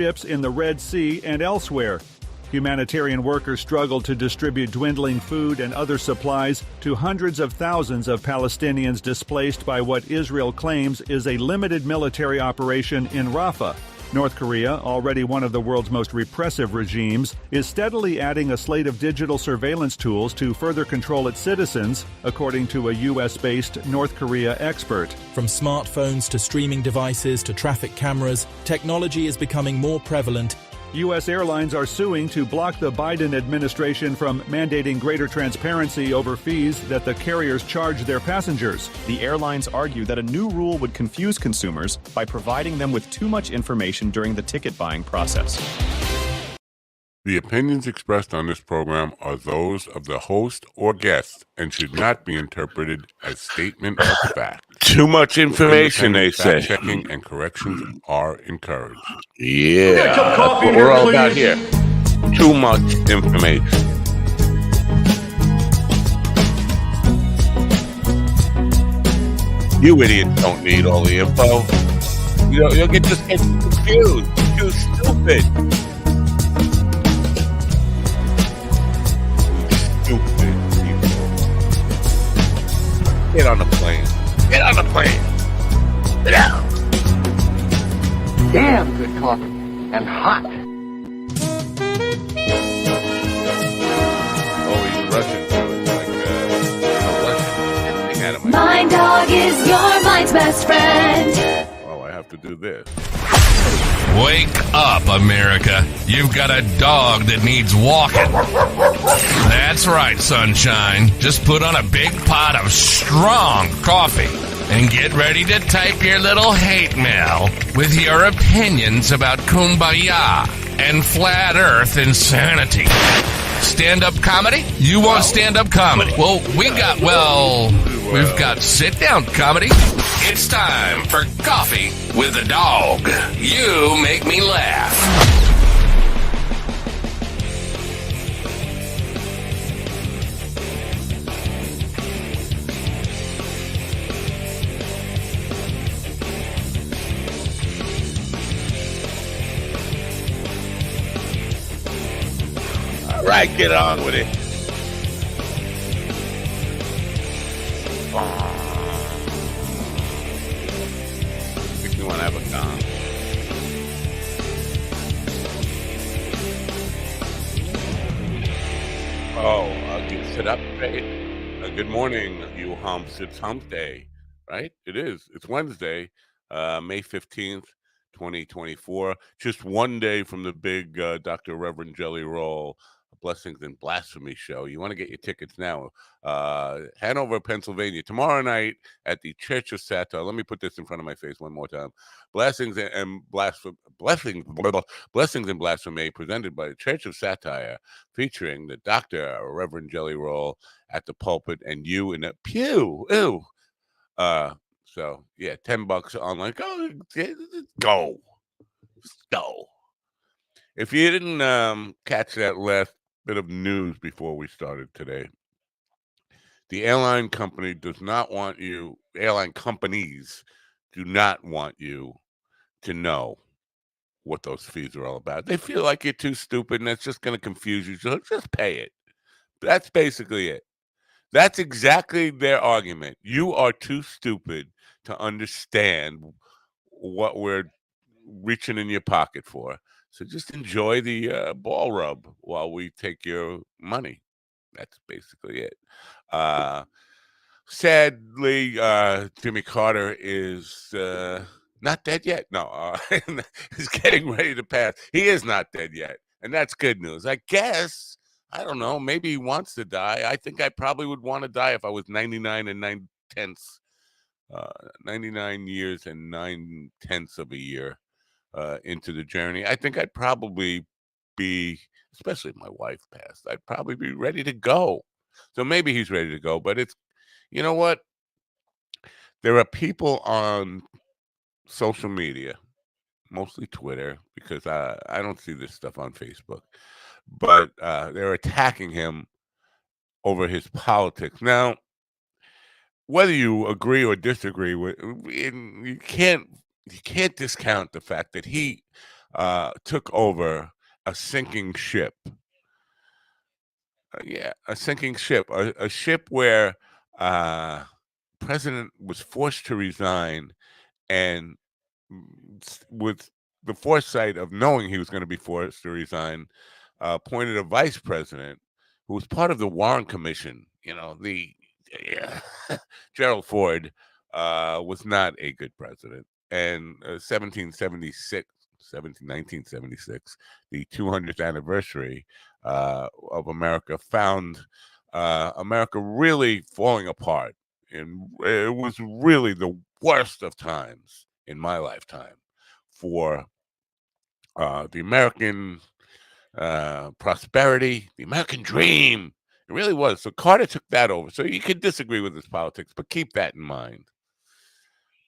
ships in the Red Sea and elsewhere. Humanitarian workers struggle to distribute dwindling food and other supplies to hundreds of thousands of Palestinians displaced by what Israel claims is a limited military operation in Rafah. North Korea, already one of the world's most repressive regimes, is steadily adding a slate of digital surveillance tools to further control its citizens, according to a U.S.-based North Korea expert. From smartphones to streaming devices to traffic cameras, technology is becoming more prevalent. U.S. airlines are suing to block the Biden administration from mandating greater transparency over fees that the carriers charge their passengers. The airlines argue that a new rule would confuse consumers by providing them with too much information during the ticket buying process. The opinions expressed on this program are those of the host or guest and should not be interpreted as statement of fact. Too much information, they say. Checking and corrections are encouraged. Yeah, that's what we're all about here. Too much information. You idiots don't need all the info. You'll just get confused. You're stupid. Stupid people. Get on the plane. Get on the plane. Get out. Damn good coffee and hot. Oh, he's rushing through it like a Russian. Out of My dog is your mind's best friend. Oh, I have to do this. Wake up, America. You've got a dog that needs walking. That's right, sunshine. Just put on a big pot of strong coffee and get ready to type your little hate mail with your opinions about kumbaya and flat earth insanity. Stand-up comedy? You want stand-up comedy? Well, we've got sit-down comedy. It's time for Coffee with a Dog. You make me laugh. All right, get on with it. Makes me want to have a gun. Oh, sit up, right? Good morning, you humps. It's hump day, right? It is. It's Wednesday, May 15th, 2024. Just one day from the big Dr. Reverend Jelly Roll Blessings and Blasphemy show. You want to get your tickets now. Hanover, Pennsylvania, tomorrow night at the Church of Satire. Let me put this in front of my face one more time. Blessings and Blasphemy, presented by the Church of Satire, featuring the Dr. Reverend Jelly Roll at the pulpit and you in a pew. Ew. So yeah, $10 online. Go. If you didn't catch that last bit of news before we started today, the airline company airline companies do not want you to know what those fees are all about. They feel like you're too stupid and that's just going to confuse you. So just pay it. That's basically it. That's exactly their argument. You are too stupid to understand what we're reaching in your pocket for. So just enjoy the ball rub while we take your money. That's basically it. Sadly, Jimmy Carter is not dead yet. No, he's getting ready to pass. He is not dead yet. And that's good news. I guess, I don't know, maybe he wants to die. I think I probably would want to die if I was 99 and 9/10. 99 years and 9/10 of a year into the journey. I think I'd probably be, especially if my wife passed, I'd probably be ready to go. So maybe he's ready to go, but it's, you know what? There are people on social media, mostly Twitter, because I don't see this stuff on Facebook, but they're attacking him over his politics. Now, whether you agree or disagree with, you can't discount the fact that he took over a sinking ship. A sinking ship, a ship where president was forced to resign, and with the foresight of knowing he was going to be forced to resign, appointed a vice president who was part of the Warren Commission. Gerald Ford was not a good president. And 1976, the 200th anniversary of America, found America really falling apart. And it was really the worst of times in my lifetime for the American prosperity, the American dream. It really was. So Carter took that over. So you could disagree with his politics, but keep that in mind.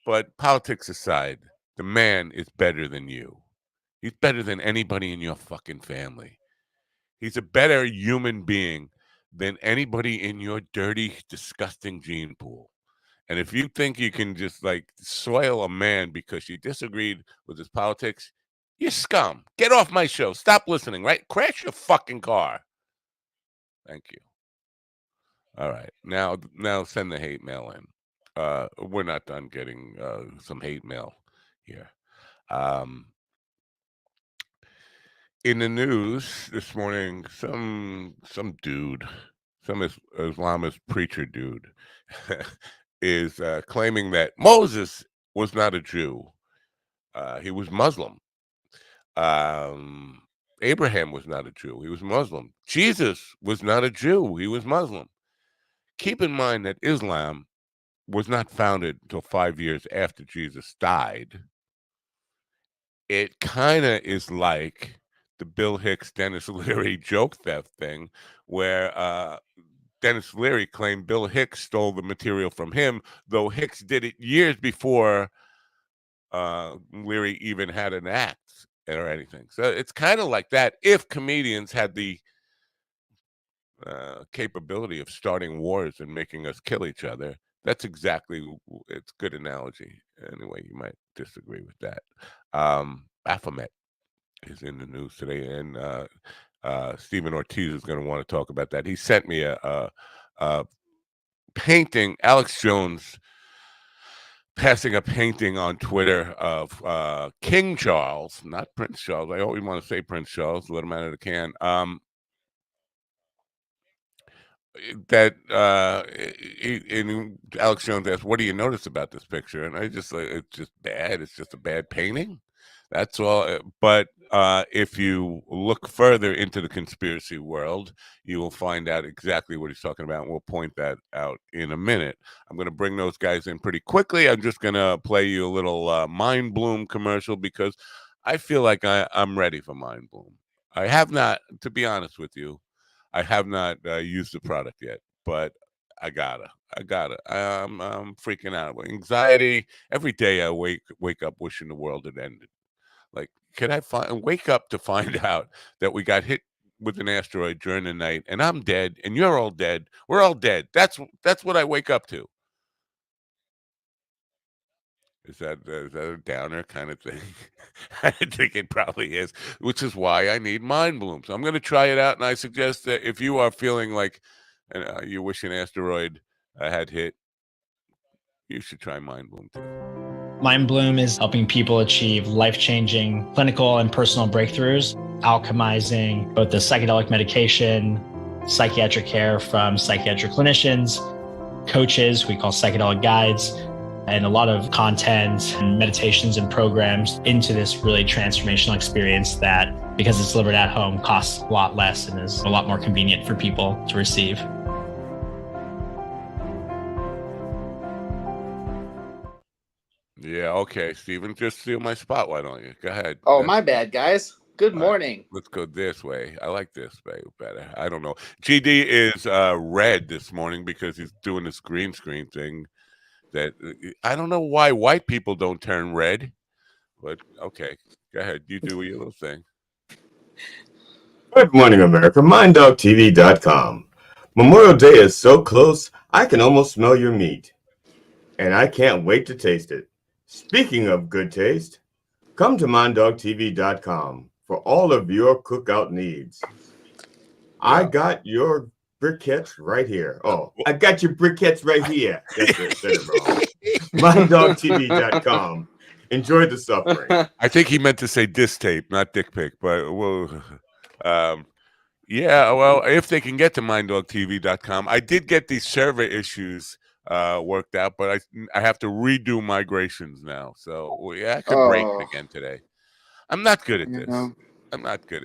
But politics aside, the man is better than you. He's better than anybody in your fucking family. He's a better human being than anybody in your dirty, disgusting gene pool. And if you think you can just like soil a man because you disagreed with his politics, you're scum. Get off my show. Stop listening, right? Crash your fucking car. Thank you. All right. Now send the hate mail in. We're not done getting some hate mail here. In the news this morning, some dude, some Islamist preacher dude, is claiming that Moses was not a Jew. He was Muslim. Abraham was not a Jew. He was Muslim. Jesus was not a Jew. He was Muslim. Keep in mind that Islam was not founded until 5 years after Jesus died. It kind of is like the Bill Hicks, Dennis Leary joke theft thing, where Dennis Leary claimed Bill Hicks stole the material from him, though Hicks did it years before Leary even had an act or anything. So it's kind of like that. If comedians had the capability of starting wars and making us kill each other, that's exactly, it's a good analogy. Anyway, you might disagree with that. Baphomet is in the news today, and Stephen Ortiz is going to want to talk about that. He sent me a painting, Alex Jones passing a painting on Twitter of King Charles, not Prince Charles. I always want to say Prince Charles, let him out of the can. That and Alex Jones asked, "What do you notice about this picture?" And I just like, it's just bad. It's just a bad painting. That's all. But if you look further into the conspiracy world, you will find out exactly what he's talking about. And we'll point that out in a minute. I'm going to bring those guys in pretty quickly. I'm just going to play you a little Mind Bloom commercial because I feel like I'm ready for Mind Bloom. I have not, to be honest with you, I have not used the product yet, but I gotta. I'm freaking out. Anxiety. Every day I wake up wishing the world had ended. Like, can I wake up to find out that we got hit with an asteroid during the night, and I'm dead, and you're all dead. We're all dead. That's what I wake up to. Is that a downer kind of thing? I think it probably is, which is why I need Mind Bloom. So I'm going to try it out, and I suggest that if you are feeling like you wish an asteroid had hit, you should try Mind Bloom too. Mind Bloom is helping people achieve life-changing clinical and personal breakthroughs, alchemizing both the psychedelic medication, psychiatric care from psychiatric clinicians, coaches, we call psychedelic guides, and a lot of content and meditations and programs into this really transformational experience that, because it's delivered at home, costs a lot less and is a lot more convenient for people to receive. Yeah, okay, Stephen, just steal my spot, why don't you? Go ahead. Oh, my bad, guys. Good morning. Let's go this way. I like this way better. I don't know. GD is red this morning because he's doing this green screen thing. That I don't know why white people don't turn red, but okay, go ahead. You do your little thing. Good morning, America. MindDogTV.com. Memorial Day is so close, I can almost smell your meat. And I can't wait to taste it. Speaking of good taste, Come to minddogtv.com for all of your cookout needs. I got your briquettes right here. Oh, I got your briquettes right here. That's it. Said it wrong. minddogtv.com. Enjoy the suffering. I think he meant to say disc tape, not dick pic, but yeah, well, if they can get to minddogtv.com. I did get these server issues worked out, but I have to redo migrations now. So yeah, I could break again today. I'm not good at this. I'm not good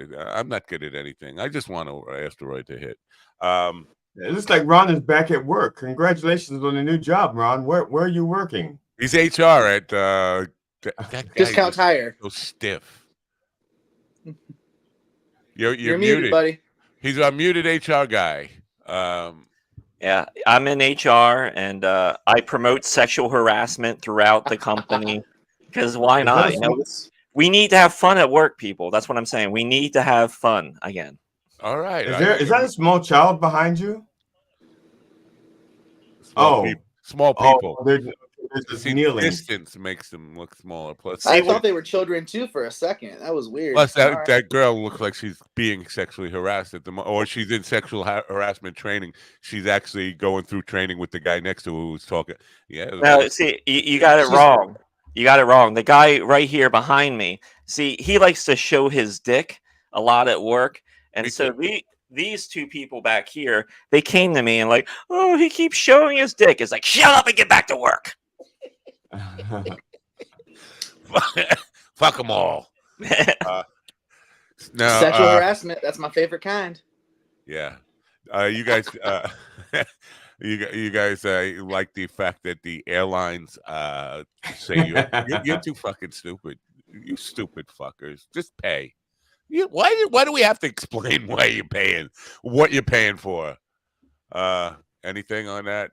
at anything. I just want an asteroid to hit. It looks like Ron is back at work. Congratulations on the new job, Ron. Where are you working? He's HR at that guy Discount Tire. So stiff. You're muted, buddy. He's a muted HR guy. Yeah, I'm in HR, and I promote sexual harassment throughout the company because why not? You know, we need to have fun at work, people. That's what I'm saying. We need to have fun again. All right. Is that a small child behind you? Small people. There's kneeling. Distance makes them look smaller. Plus, I thought they were children too for a second. That was weird. Plus, that girl looks like she's being sexually harassed at the moment, or she's in sexual harassment training. She's actually going through training with the guy next to her who's talking. Yeah. No, see, you got it wrong. You got it wrong. The guy right here behind me, see, he likes to show his dick a lot at work, and so these two people back here, they came to me and like, oh, he keeps showing his dick. It's like, shut up and get back to work. Fuck them all. No, sexual harassment. That's my favorite kind. Yeah. You guys you guys like the fact that the airlines say you're too fucking stupid. You stupid fuckers. Just pay. Why do we have to explain why you're paying, what you're paying for? Anything on that?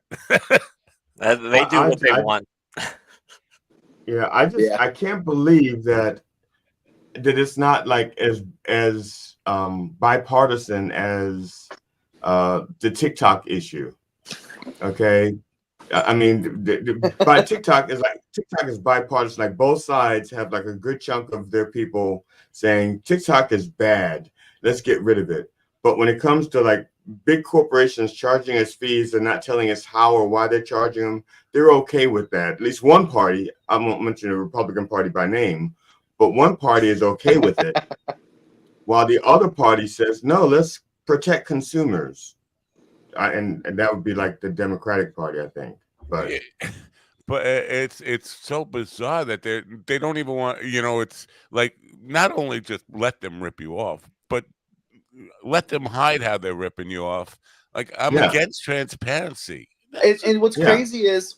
They do what they want. Yeah, I can't believe that it's not like as bipartisan as the TikTok issue. Okay, I mean, by TikTok is bipartisan. Like both sides have like a good chunk of their people saying TikTok is bad. Let's get rid of it. But when it comes to like big corporations charging us fees and not telling us how or why they're charging them, they're okay with that. At least one party, I won't mention the Republican Party by name, but one party is okay with it, while the other party says, no, let's protect consumers. And that would be like the Democratic Party, I think. But it's so bizarre that they don't even want, it's like not only just let them rip you off, but let them hide how they're ripping you off. Like I'm against transparency. And what's crazy is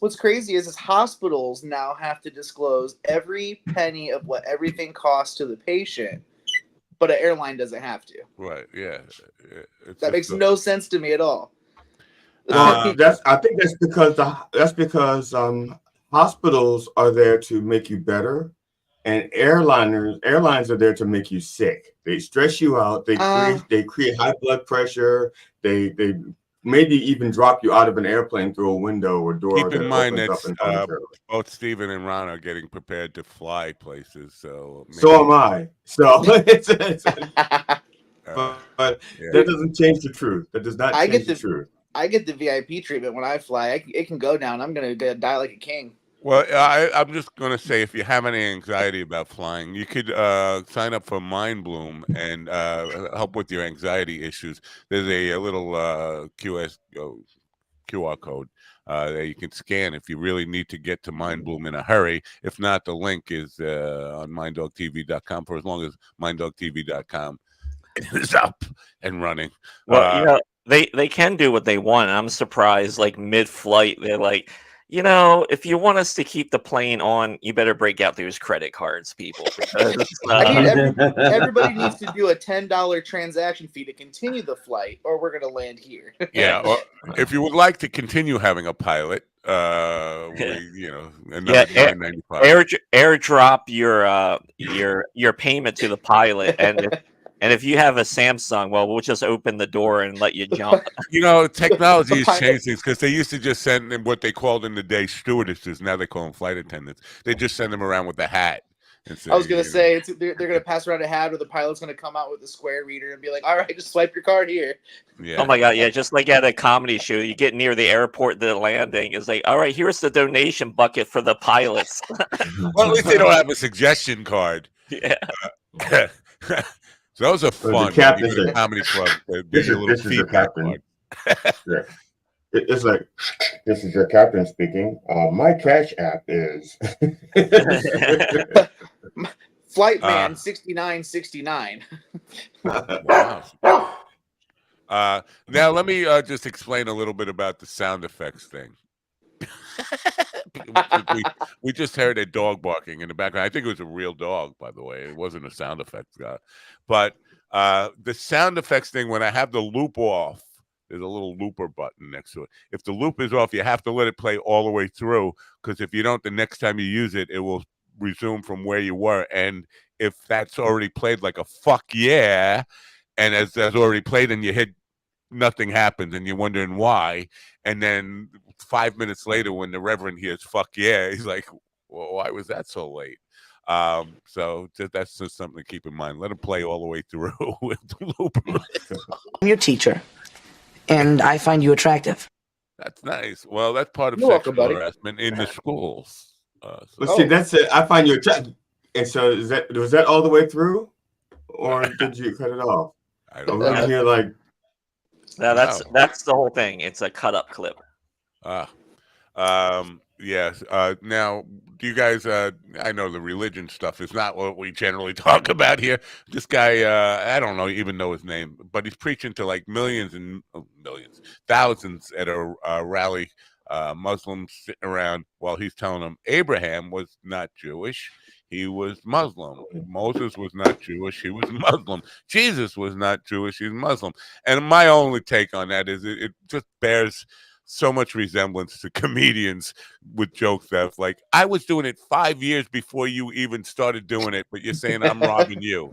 hospitals now have to disclose every penny of what everything costs to the patient, but an airline doesn't have to. Right? Yeah. That makes no sense to me at all. I think that's because hospitals are there to make you better, and airlines are there to make you sick. They stress you out. They create high blood pressure. They maybe even drop you out of an airplane through a window or door. Keep in mind that both Stephen and Ron are getting prepared to fly places. So am I. So but that doesn't change the truth. That does not change the truth. I get the VIP treatment when I fly. It can go down. I'm going to die like a king. Well, I'm just going to say, if you have any anxiety about flying, you could sign up for MindBloom and help with your anxiety issues. There's a little QR code that you can scan if you really need to get to MindBloom in a hurry. If not, the link is on minddogtv.com for as long as minddogtv.com is up and running. Well, they can do what they want. I'm surprised, like mid-flight, they're like, if you want us to keep the plane on, you better break out those credit cards, people. Because, everybody needs to do a $10 transaction fee to continue the flight, or we're going to land here. Yeah, or if you would like to continue having a pilot, airdrop your payment to the pilot, and if you have a Samsung, well, we'll just open the door and let you jump. Technology has changed things because they used to just send them what they called in the day stewardesses. Now they call them flight attendants. They just send them around with a hat. I was gonna say they're gonna pass around a hat, or the pilot's gonna come out with a square reader and be like, "All right, just swipe your card here." Yeah. Oh my god, yeah, just like at a comedy show, you get near the airport, the landing is like, all right, here's the donation bucket for the pilots. Well, at least they don't have a suggestion card. Yeah. So those are fun. The captain You go to said, comedy club. This is the captain. Yeah. It's like, this is your captain speaking. My cash app is Flight man 6969. Wow. Now let me just explain a little bit about the sound effects thing. we just heard a dog barking in the background. I think it was a real dog, by the way. It wasn't a sound effects guy. But the sound effects thing, when I have the loop off, there's a little looper button next to it. If the loop is off, you have to let it play all the way through, because if you don't, the next time you use it, it will resume from where you were. And if that's already played like a fuck yeah, and as that's already played and you hit, nothing happens and you're wondering why. And then 5 minutes later, when the Reverend hears fuck yeah, he's like, well, why was that so late? So that's just something to keep in mind. Let him play all the way through with the loop. I'm your teacher, and I find you attractive. That's nice. Well, that's part of You're sexual welcome, harassment in the schools. Let's see, that's it. I find you attractive. And so was that all the way through, or did you cut it off? I don't know. Here, like, no, that's the whole thing. It's a cut up clip. Yes. Now, do you guys? I know the religion stuff is not what we generally talk about here. This guy, I don't even know his name, but he's preaching to like thousands at a rally. Muslims sitting around while he's telling them Abraham was not Jewish. He was Muslim. Moses was not Jewish. He was Muslim. Jesus was not Jewish. He's Muslim. And my only take on that is it just bears so much resemblance to comedians with joke theft. Like, I was doing it 5 years before you even started doing it, but you're saying I'm robbing you.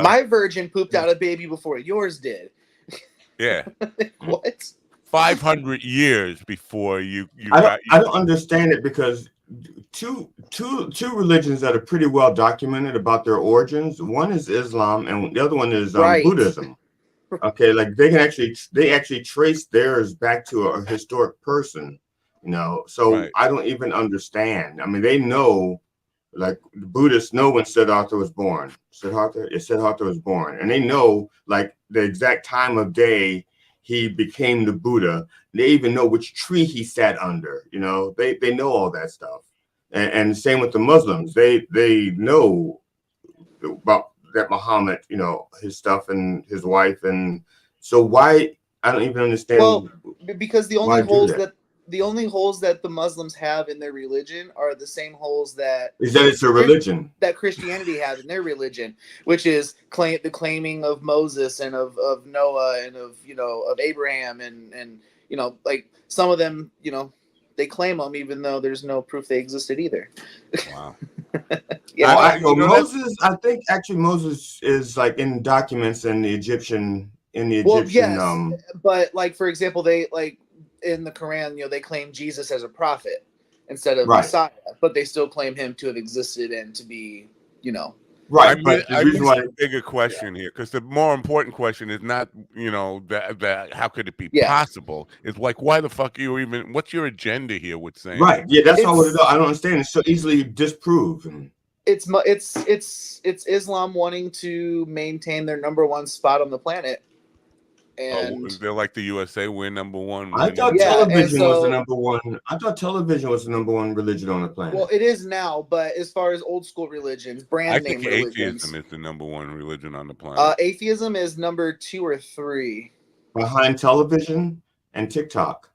My virgin pooped out a baby before yours did. Yeah. What? 500 years before you I don't understand it, because two religions that are pretty well documented about their origins. One is Islam, and the other one is Buddhism. Okay, like they actually trace theirs back to a historic person, So I don't even understand. I mean, they know, like the Buddhists know when Siddhartha was born. Siddhartha was born, and they know like the exact time of day he became the Buddha. They even know which tree he sat under. They know all that stuff. And same with the Muslims. They know about that Muhammad, his stuff and his wife. And so why, I don't even understand. Well, because the only holes that the Muslims have in their religion are the same holes that it's a religion that Christianity has in their religion, which is the claiming of Moses and of Noah and of Abraham and like some of them, they claim them even though there's no proof they existed either. Wow. Yeah. Moses, I think actually Moses is like in documents in the Egyptian. Yes, but like for example, they like in the Quran, they claim Jesus as a prophet instead of Messiah, but they still claim him to have existed and to be, Right. I mean, the bigger question here, because the more important question is not, that how could it be possible? It's like, why the fuck are you even? What's your agenda here with saying? Right. Yeah, that's all it is. I don't understand. It's so easily disproven. It's Islam wanting to maintain their number one spot on the planet. And they're like the USA, we're number one. I thought television was the number one. I thought television was the number one religion on the planet. Well, it is now, but as far as old school religions, brand name religions, atheism is the number one religion on the planet. Atheism is number 2 or 3 behind television and TikTok.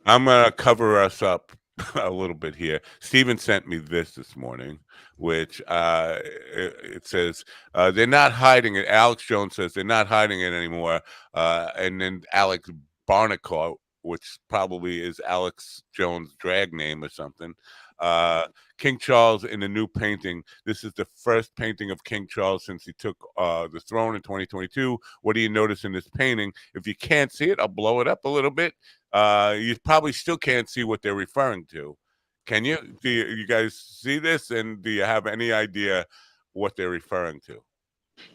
I'm gonna cover us up a little bit here. Steven sent me this morning, which it says they're not hiding it. Alex Jones says they're not hiding it anymore. And then Alex Barnacourt, which probably is Alex Jones' drag name or something. King Charles in a new painting. This is the first painting of King Charles since he took the throne in 2022. What do you notice in this painting? If you can't see it, I'll blow it up a little bit. You probably still can't see what they're referring to. Can you? Do you guys see this? And do you have any idea what they're referring to?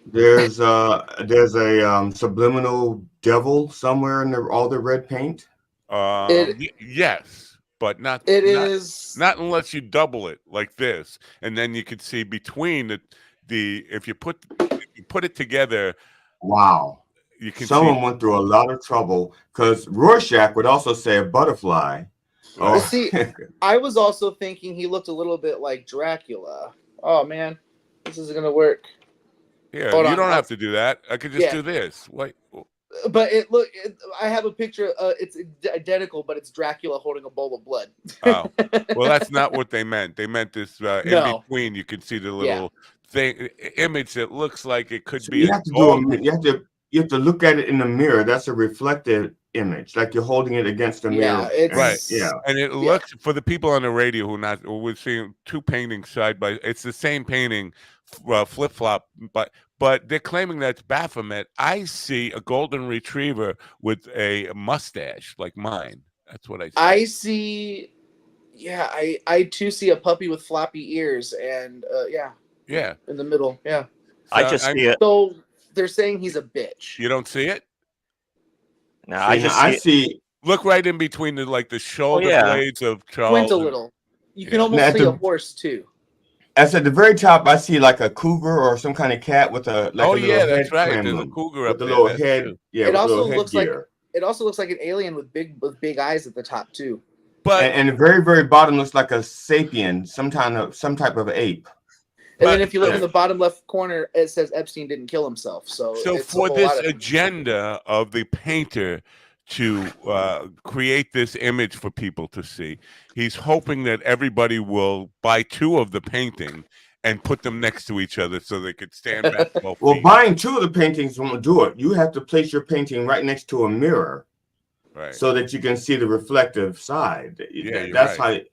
There's a subliminal devil somewhere in all the red paint. Yes, but not It not is not unless you double it like this, and then you could see between the if you put it together. Wow. You can Someone see. went through a lot of trouble because Rorschach would also say a butterfly. But see, I was also thinking he looked a little bit like Dracula. Oh man, this isn't gonna work. Yeah, Hold you on, don't have to do that. I could just do this. Wait. But I have a picture. It's identical, but it's Dracula holding a bowl of blood. Oh, well, that's not what they meant. They meant this in No. between. You can see the little image that looks like it could So be you a have to dog. you have to look at it in the mirror. That's a reflective image, like you're holding it against the mirror. Right. Yeah. And it looks, for the people on the radio who we're seeing two paintings side by, it's the same painting, flip flop, but they're claiming that's Baphomet. I see a golden retriever with a mustache like mine. That's what I see. I see. Yeah, I too see a puppy with floppy ears, and yeah, in the middle. Yeah, I just see it. So they're saying he's a bitch. You don't see it? No, I see. Look right in between the shoulder blades of Charles. Squint a little. You can almost see a horse too. As at the very top, I see like a cougar or some kind of cat with a little that's head right. emblem, There's a cougar with up the there. little That's head. true. Yeah, It with also little looks like an alien with big eyes at the top too. But and the very, very bottom looks like a sapien, some type of ape. And then if you look in the bottom left corner, it says Epstein didn't kill himself. So for this agenda of the painter to create this image for people to see, he's hoping that everybody will buy two of the painting and put them next to each other so they could stand back 12 feet. Well, buying two of the paintings won't do it. You have to place your painting right next to a mirror, right, so that you can see the reflective side. Yeah, that's right.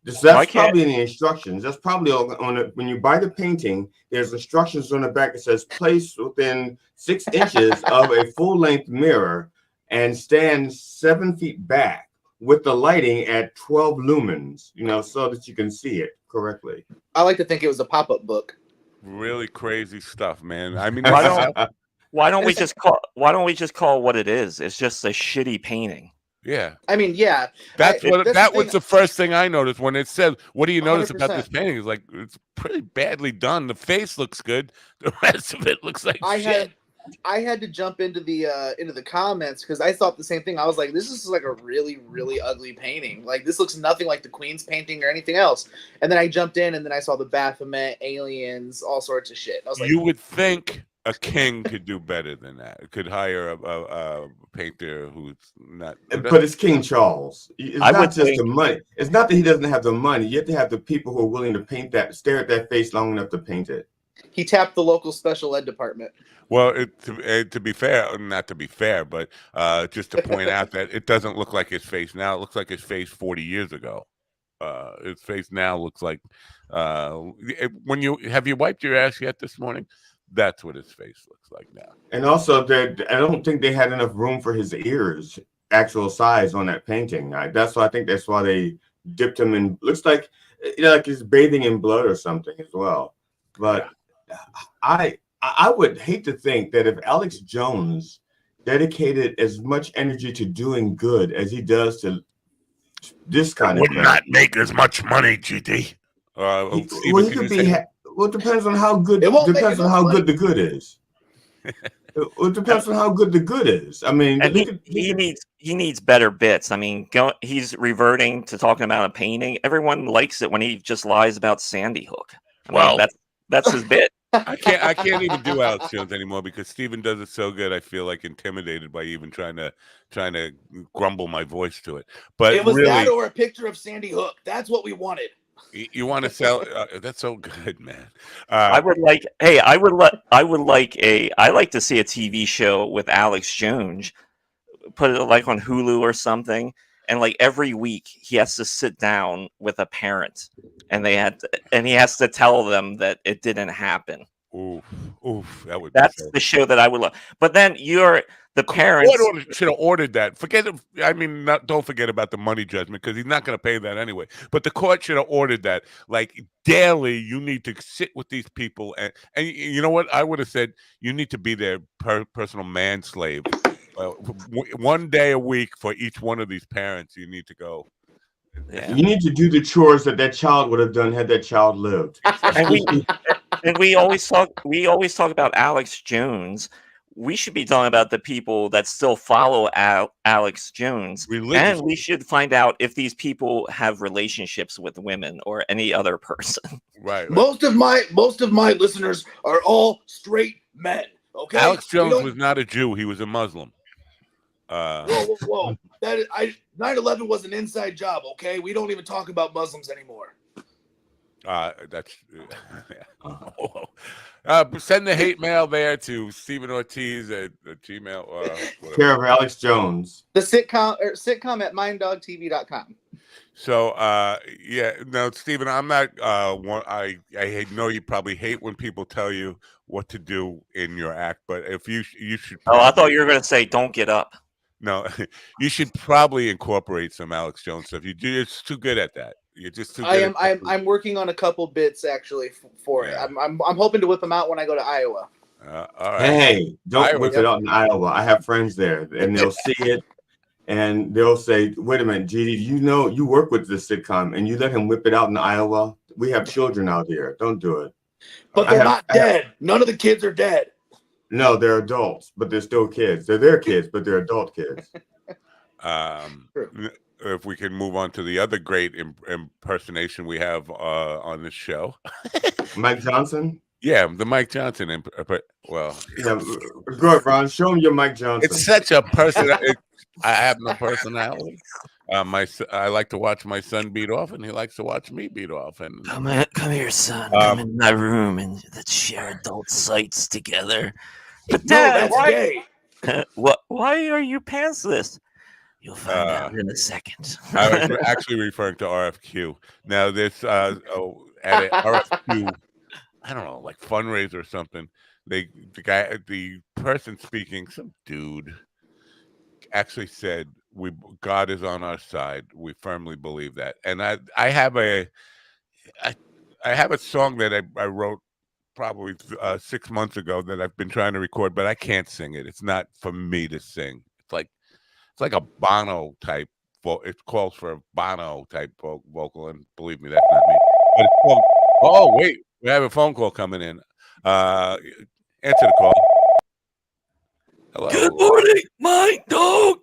That's probably in the instructions. That's probably when you buy the painting. There's instructions on the back. It says place within 6 inches of a full-length mirror and stand 7 feet back with the lighting at 12 lumens. So that you can see it correctly. I like to think it was a pop-up book. Really crazy stuff, man. I mean, why don't we just call what it is? It's just a shitty painting. Yeah. I mean, yeah. That was the first thing I noticed when it said, "What do you notice about this painting?" It's like, it's pretty badly done. The face looks good. The rest of it looks like shit. I had to jump into the comments because I thought the same thing. I was like, this is like a really, really ugly painting. Like, this looks nothing like the Queen's painting or anything else. And then I jumped in and then I saw the Baphomet, aliens, all sorts of shit. I was like, you would think a king could do better than that. Could hire a painter who's not. But it's King Charles. It's not just the money. It's not that he doesn't have the money. You have to have the people who are willing to paint that, stare at that face long enough to paint it. He tapped the local special ed department. Well, to be fair, not to be fair, but just to point out that it doesn't look like his face now. It looks like his face 40 years ago. His face now looks like have you wiped your ass yet this morning? That's what his face looks like now. And also, I don't think they had enough room for his ears, actual size on that painting. That's why they dipped him in. Looks like like he's bathing in blood or something as well. But I would hate to think that if Alex Jones dedicated as much energy to doing good as he does to this kind would not make as much money, GD. He could be. Well, it depends on how good. Depends on how good the good is. It depends on how good the good is. I mean, he needs better bits. I mean, he's reverting to talking about a painting. Everyone likes it when he just lies about Sandy Hook. I mean, that's his bit. I can't even do Alex Jones anymore because Steven does it so good. I feel like intimidated by even trying to grumble my voice to it. But it was really, that or a picture of Sandy Hook. That's what we wanted. You want to sell? That's so good, man. I would like. Hey, I like to see a TV show with Alex Jones. Put it like on Hulu or something, and like every week he has to sit down with a parent, and he has to tell them that it didn't happen. Oof, that would be That's so. the show that I would love. But then the parents should have ordered that. Don't forget about the money judgment because he's not going to pay that anyway. But the court should have ordered that. Like daily, you need to sit with these people, and you know what? I would have said you need to be their personal manslave. One day a week for each one of these parents. You need to go. Yeah. You need to do the chores that child would have done had that child lived. And we always talk about Alex Jones. We should be talking about the people that still follow Alex Jones, and we should find out if these people have relationships with women or any other person. Right. Most of my listeners are all straight men. Okay. Alex Jones was not a Jew; he was a Muslim. Whoa! 9/11 was an inside job. Okay, we don't even talk about Muslims anymore. That's send the hate mail there to Stephen Ortiz at Gmail. Care of Alex Jones. The sitcom at minddogtv.com. So no, Stephen, I'm not. I know you probably hate when people tell you what to do in your act, but if you should. I thought you were going to say, "Don't get up." No, you should probably incorporate some Alex Jones stuff. You're too good at that. You're just too good. I'm working on a couple bits actually for it. I'm hoping to whip them out when I go to Iowa. All right. Hey, don't whip it out in Iowa. I have friends there, and they'll see it, and they'll say, "Wait a minute, GD, you work with this sitcom, and you let him whip it out in Iowa? We have children out here. Don't do it." But they're not dead. None of the kids are dead. No, they're adults, but they're still kids. They're their kids, but they're adult kids. If we can move on to the other great impersonation we have on this show. Mike Johnson? Yeah, the Mike Johnson. Well, yeah, good, Ron. Show him your Mike Johnson. It's such a person. I have no personality. I like to watch my son beat off, and he likes to watch me beat off. And come here, son. Come in my room, and let's share adult sites together. But Dad, that's gay. Why are you pantsless? You'll find out in a second. I was actually referring to RFQ. Now, this at a RFQ, I don't know, like fundraiser or something. The person speaking, some dude, actually said, God is on our side. We firmly believe that. And I have a song that I wrote probably 6 months ago that I've been trying to record, but I can't sing it. It's not for me to sing. It's like a Bono type. It calls for a Bono type vocal, and believe me, that's not me. But it's called, oh wait, we have a phone call coming in. Answer the call. Hello. Good morning, my dog.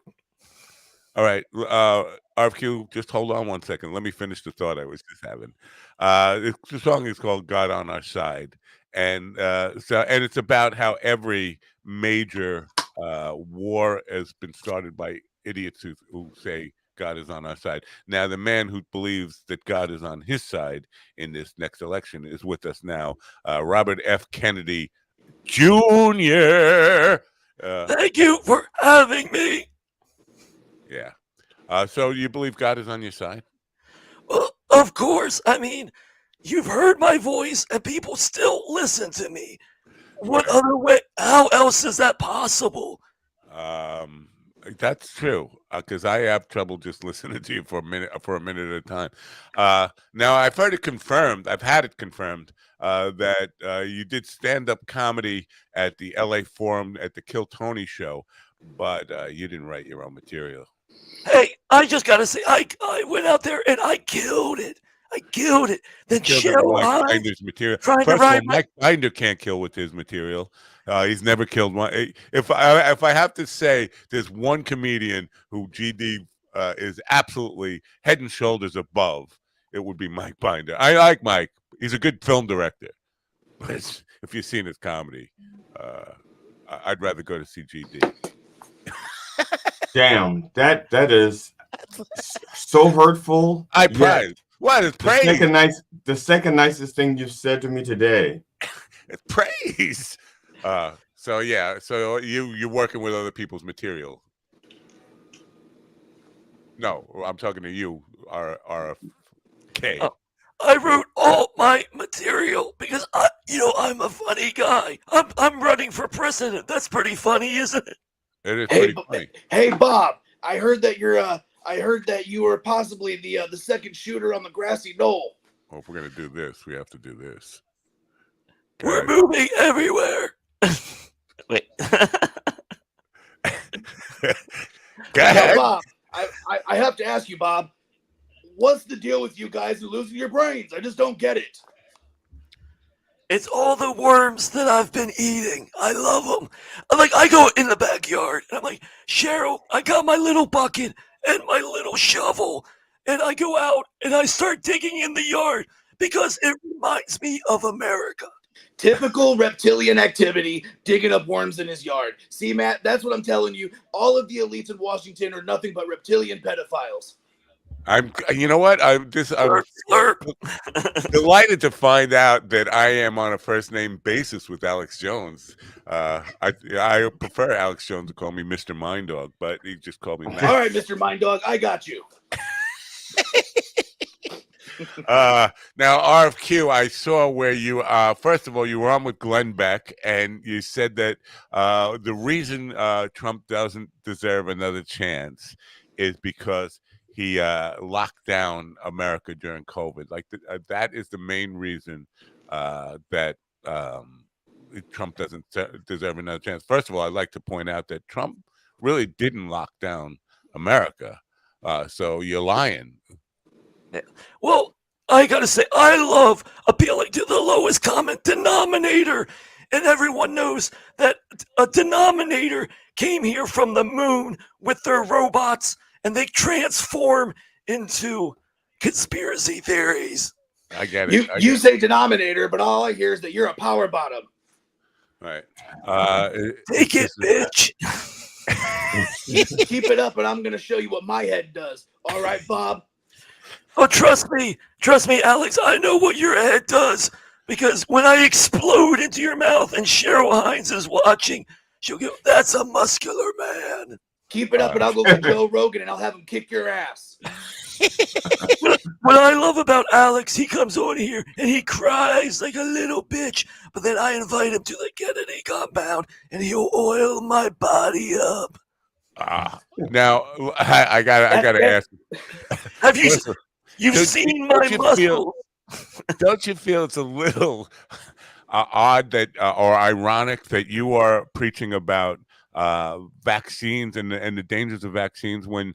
All right, RFQ, just hold on 1 second. Let me finish the thought I was just having. The song is called "God on Our Side," and it's about how every major war has been started by idiots who say God is on our side. Now, the man who believes that God is on his side in this next election is with us now, Robert F. Kennedy Jr. Thank you for having me. Yeah. So you believe God is on your side? Well, of course. I mean, you've heard my voice and people still listen to me. What other way? How else is that possible? That's true, because I have trouble just listening to you for a minute at a time. Now I've heard it confirmed. I've had it confirmed that you did stand-up comedy at the LA Forum at the Kill Tony show, but you didn't write your own material. Hey, I just gotta say, I went out there and I killed it. I killed it. Then Mike Binder's material. First of all, Mike Binder can't kill with his material. He's never killed one. If I have to say, there's one comedian who GD is absolutely head and shoulders above, it would be Mike Binder. I like Mike. He's a good film director. But if you've seen his comedy, I'd rather go to see GD. Damn, that is so hurtful. I praise. What is praise? The second nicest thing you've said to me today. It's praise. So you're working with other people's material. No, I'm talking to you, RFK. I wrote all my material because I'm a funny guy. I'm running for president. That's pretty funny, isn't it? It is pretty funny. Hey, Bob. I heard that you were possibly the second shooter on the grassy knoll. Well, if we're gonna do this, we have to do this. We're moving everywhere. Wait. Now, Bob, I have to ask you, Bob, what's the deal with you guys and losing your brains? I just don't get it. It's all the worms that I've been eating. I love them. I go in the backyard and I'm like, Cheryl, I got my little bucket and my little shovel, and I go out and I start digging in the yard because it reminds me of America. Typical reptilian activity, digging up worms in his yard. See, Matt, that's what I'm telling you. All of the elites in Washington are nothing but reptilian pedophiles. You know what? I'm delighted to find out that I am on a first name basis with Alex Jones. I prefer Alex Jones to call me Mr. Mind Dog, but he just called me Matt. All right, Mr. Mind Dog, I got you. Now, RFQ, I saw where you, first of all, you were on with Glenn Beck, and you said that the reason Trump doesn't deserve another chance is because he locked down America during COVID. That is the main reason that Trump doesn't deserve another chance. First of all, I'd like to point out that Trump really didn't lock down America. So you're lying. Well, I gotta say, I love appealing to the lowest common denominator. And everyone knows that a denominator came here from the moon with their robots, and they transform into conspiracy theories. I get it. You say denominator, but all I hear is that you're a power bottom. Right. Take it, bitch. Keep it up, and I'm going to show you what my head does. All right, Bob? Oh, trust me, Alex. I know what your head does, because when I explode into your mouth and Cheryl Hines is watching, she'll go, "That's a muscular man." Keep it up, and I'll go get Joe Rogan, and I'll have him kick your ass. What I love about Alex, he comes on here and he cries like a little bitch, but then I invite him to the Kennedy compound and he'll oil my body up. Now I gotta ask. Have you? You've seen my muscles. Don't you feel it's a little odd that, or ironic that you are preaching about vaccines and the dangers of vaccines when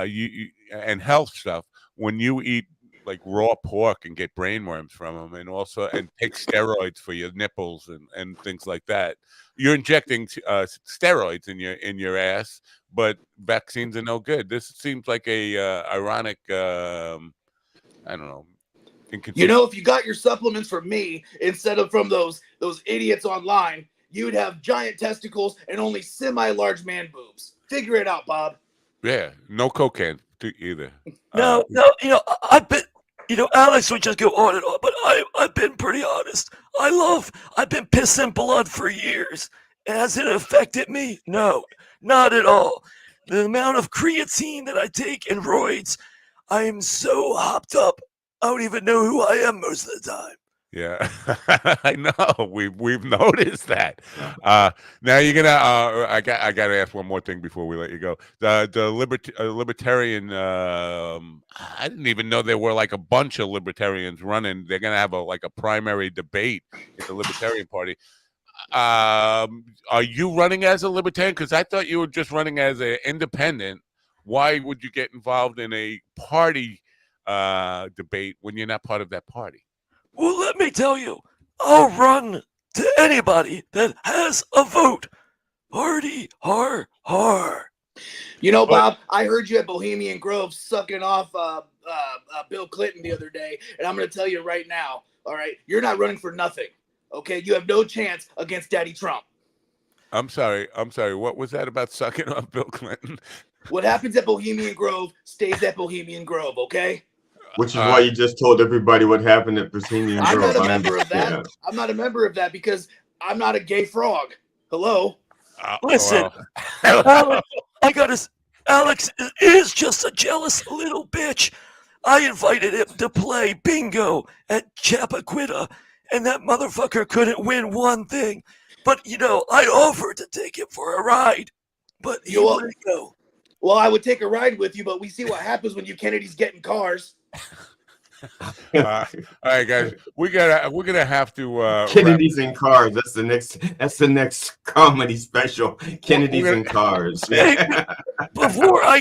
you and health stuff when you eat like raw pork and get brainworms from them, and also take steroids for your nipples and things like that? You're injecting steroids in your ass, but vaccines are no good. This seems like a ironic. I don't know. You know, if you got your supplements from me instead of from those idiots online, you would have giant testicles and only semi-large man boobs. Figure it out, Bob. Yeah, no cocaine either. No, I've been, Alex would just go on and on, but I've been pretty honest. I've been pissing blood for years. Has it affected me? No, not at all. The amount of creatine that I take and roids, I am so hopped up, I don't even know who I am most of the time. Yeah, I know. We've noticed that. Now you're gonna. I gotta ask one more thing before we let you go. The libertarian. I didn't even know there were like a bunch of libertarians running. They're gonna have a primary debate in the Libertarian Party. Are you running as a libertarian? Because I thought you were just running as an independent. Why would you get involved in a party debate when you're not part of that party? Well, let me tell you, I'll run to anybody that has a vote. Party, har, har. You know, Bob, I heard you at Bohemian Grove sucking off Bill Clinton the other day, and I'm going to tell you right now, all right, you're not running for nothing, okay? You have no chance against Daddy Trump. I'm sorry. What was that about sucking off Bill Clinton? What happens at Bohemian Grove stays at Bohemian Grove, okay? Which is why you just told everybody what happened at Bohemian Grove. I'm not a member of that. Yeah. I'm not a member of that because I'm not a gay frog. Hello? Listen, Alex is just a jealous little bitch. I invited him to play bingo at Chappaquidda, and that motherfucker couldn't win one thing. But, I offered to take him for a ride, but he wouldn't go. Well, I would take a ride with you, but we see what happens when you Kennedys get in cars. All right, guys, we're gonna have to Kennedys in cars. That's the next comedy special. Kennedys in cars. Hey, before I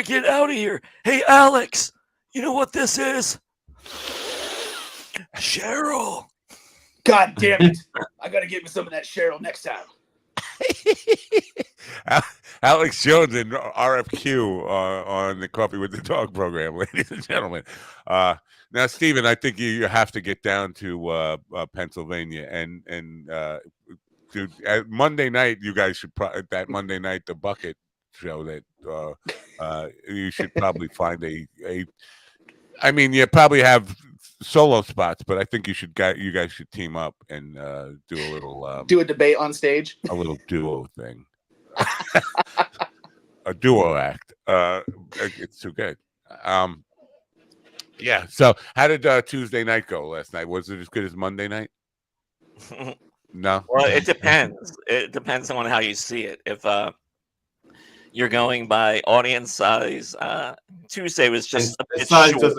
get out of here, hey Alex, you know what this is? Cheryl. God damn it! I gotta get me some of that Cheryl next time. Alex Jones and RFQ on the Coffee with the Dog program, ladies and gentlemen. Now, Stephen, I think you have to get down to Pennsylvania and Monday night. You guys should that Monday night the bucket show that you should probably find a. I mean, you probably have solo spots, but I think you guys should team up and do a little do a debate on stage, a little duo thing, a duo act. It's too good. Yeah. So, how did Tuesday night go last night? Was it as good as Monday night? No. Well, it depends. It depends on how you see it. If you're going by audience size, Tuesday was just a bit short.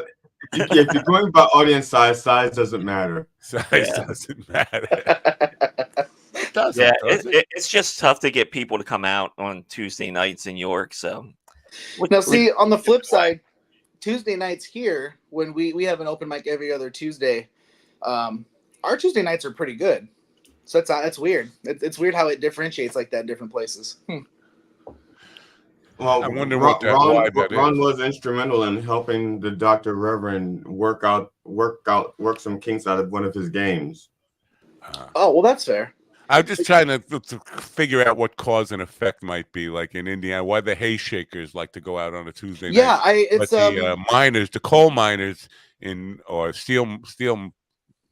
If you're going by audience size doesn't matter. Size doesn't matter. It's just tough to get people to come out on Tuesday nights in York. So now, see, on the flip side, Tuesday nights here, when we have an open mic every other Tuesday, our Tuesday nights are pretty good. So that's weird. It's weird how it differentiates like that in different places. Well, I wonder Ron is. was instrumental in helping the Dr. Reverend work some kinks out of one of his games. Oh, well, that's fair. I'm just trying to figure out what cause and effect might be, like in Indiana, why the hay shakers like to go out on a Tuesday night. Yeah, it's the miners, the coal miners or steel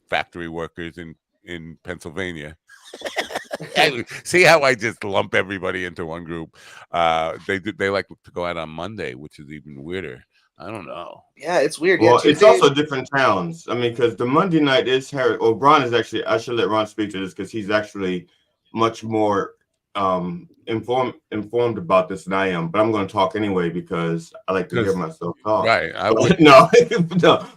factory workers in Pennsylvania. See how I just lump everybody into one group? They like to go out on Monday, which is even weirder. I don't know. Yeah, it's weird. Well, yeah, it's also different towns. I mean, because the Monday night is Ron is actually. I should let Ron speak to this because he's actually much more informed about this than I am. But I'm going to talk anyway because I like to hear myself talk. Right. No,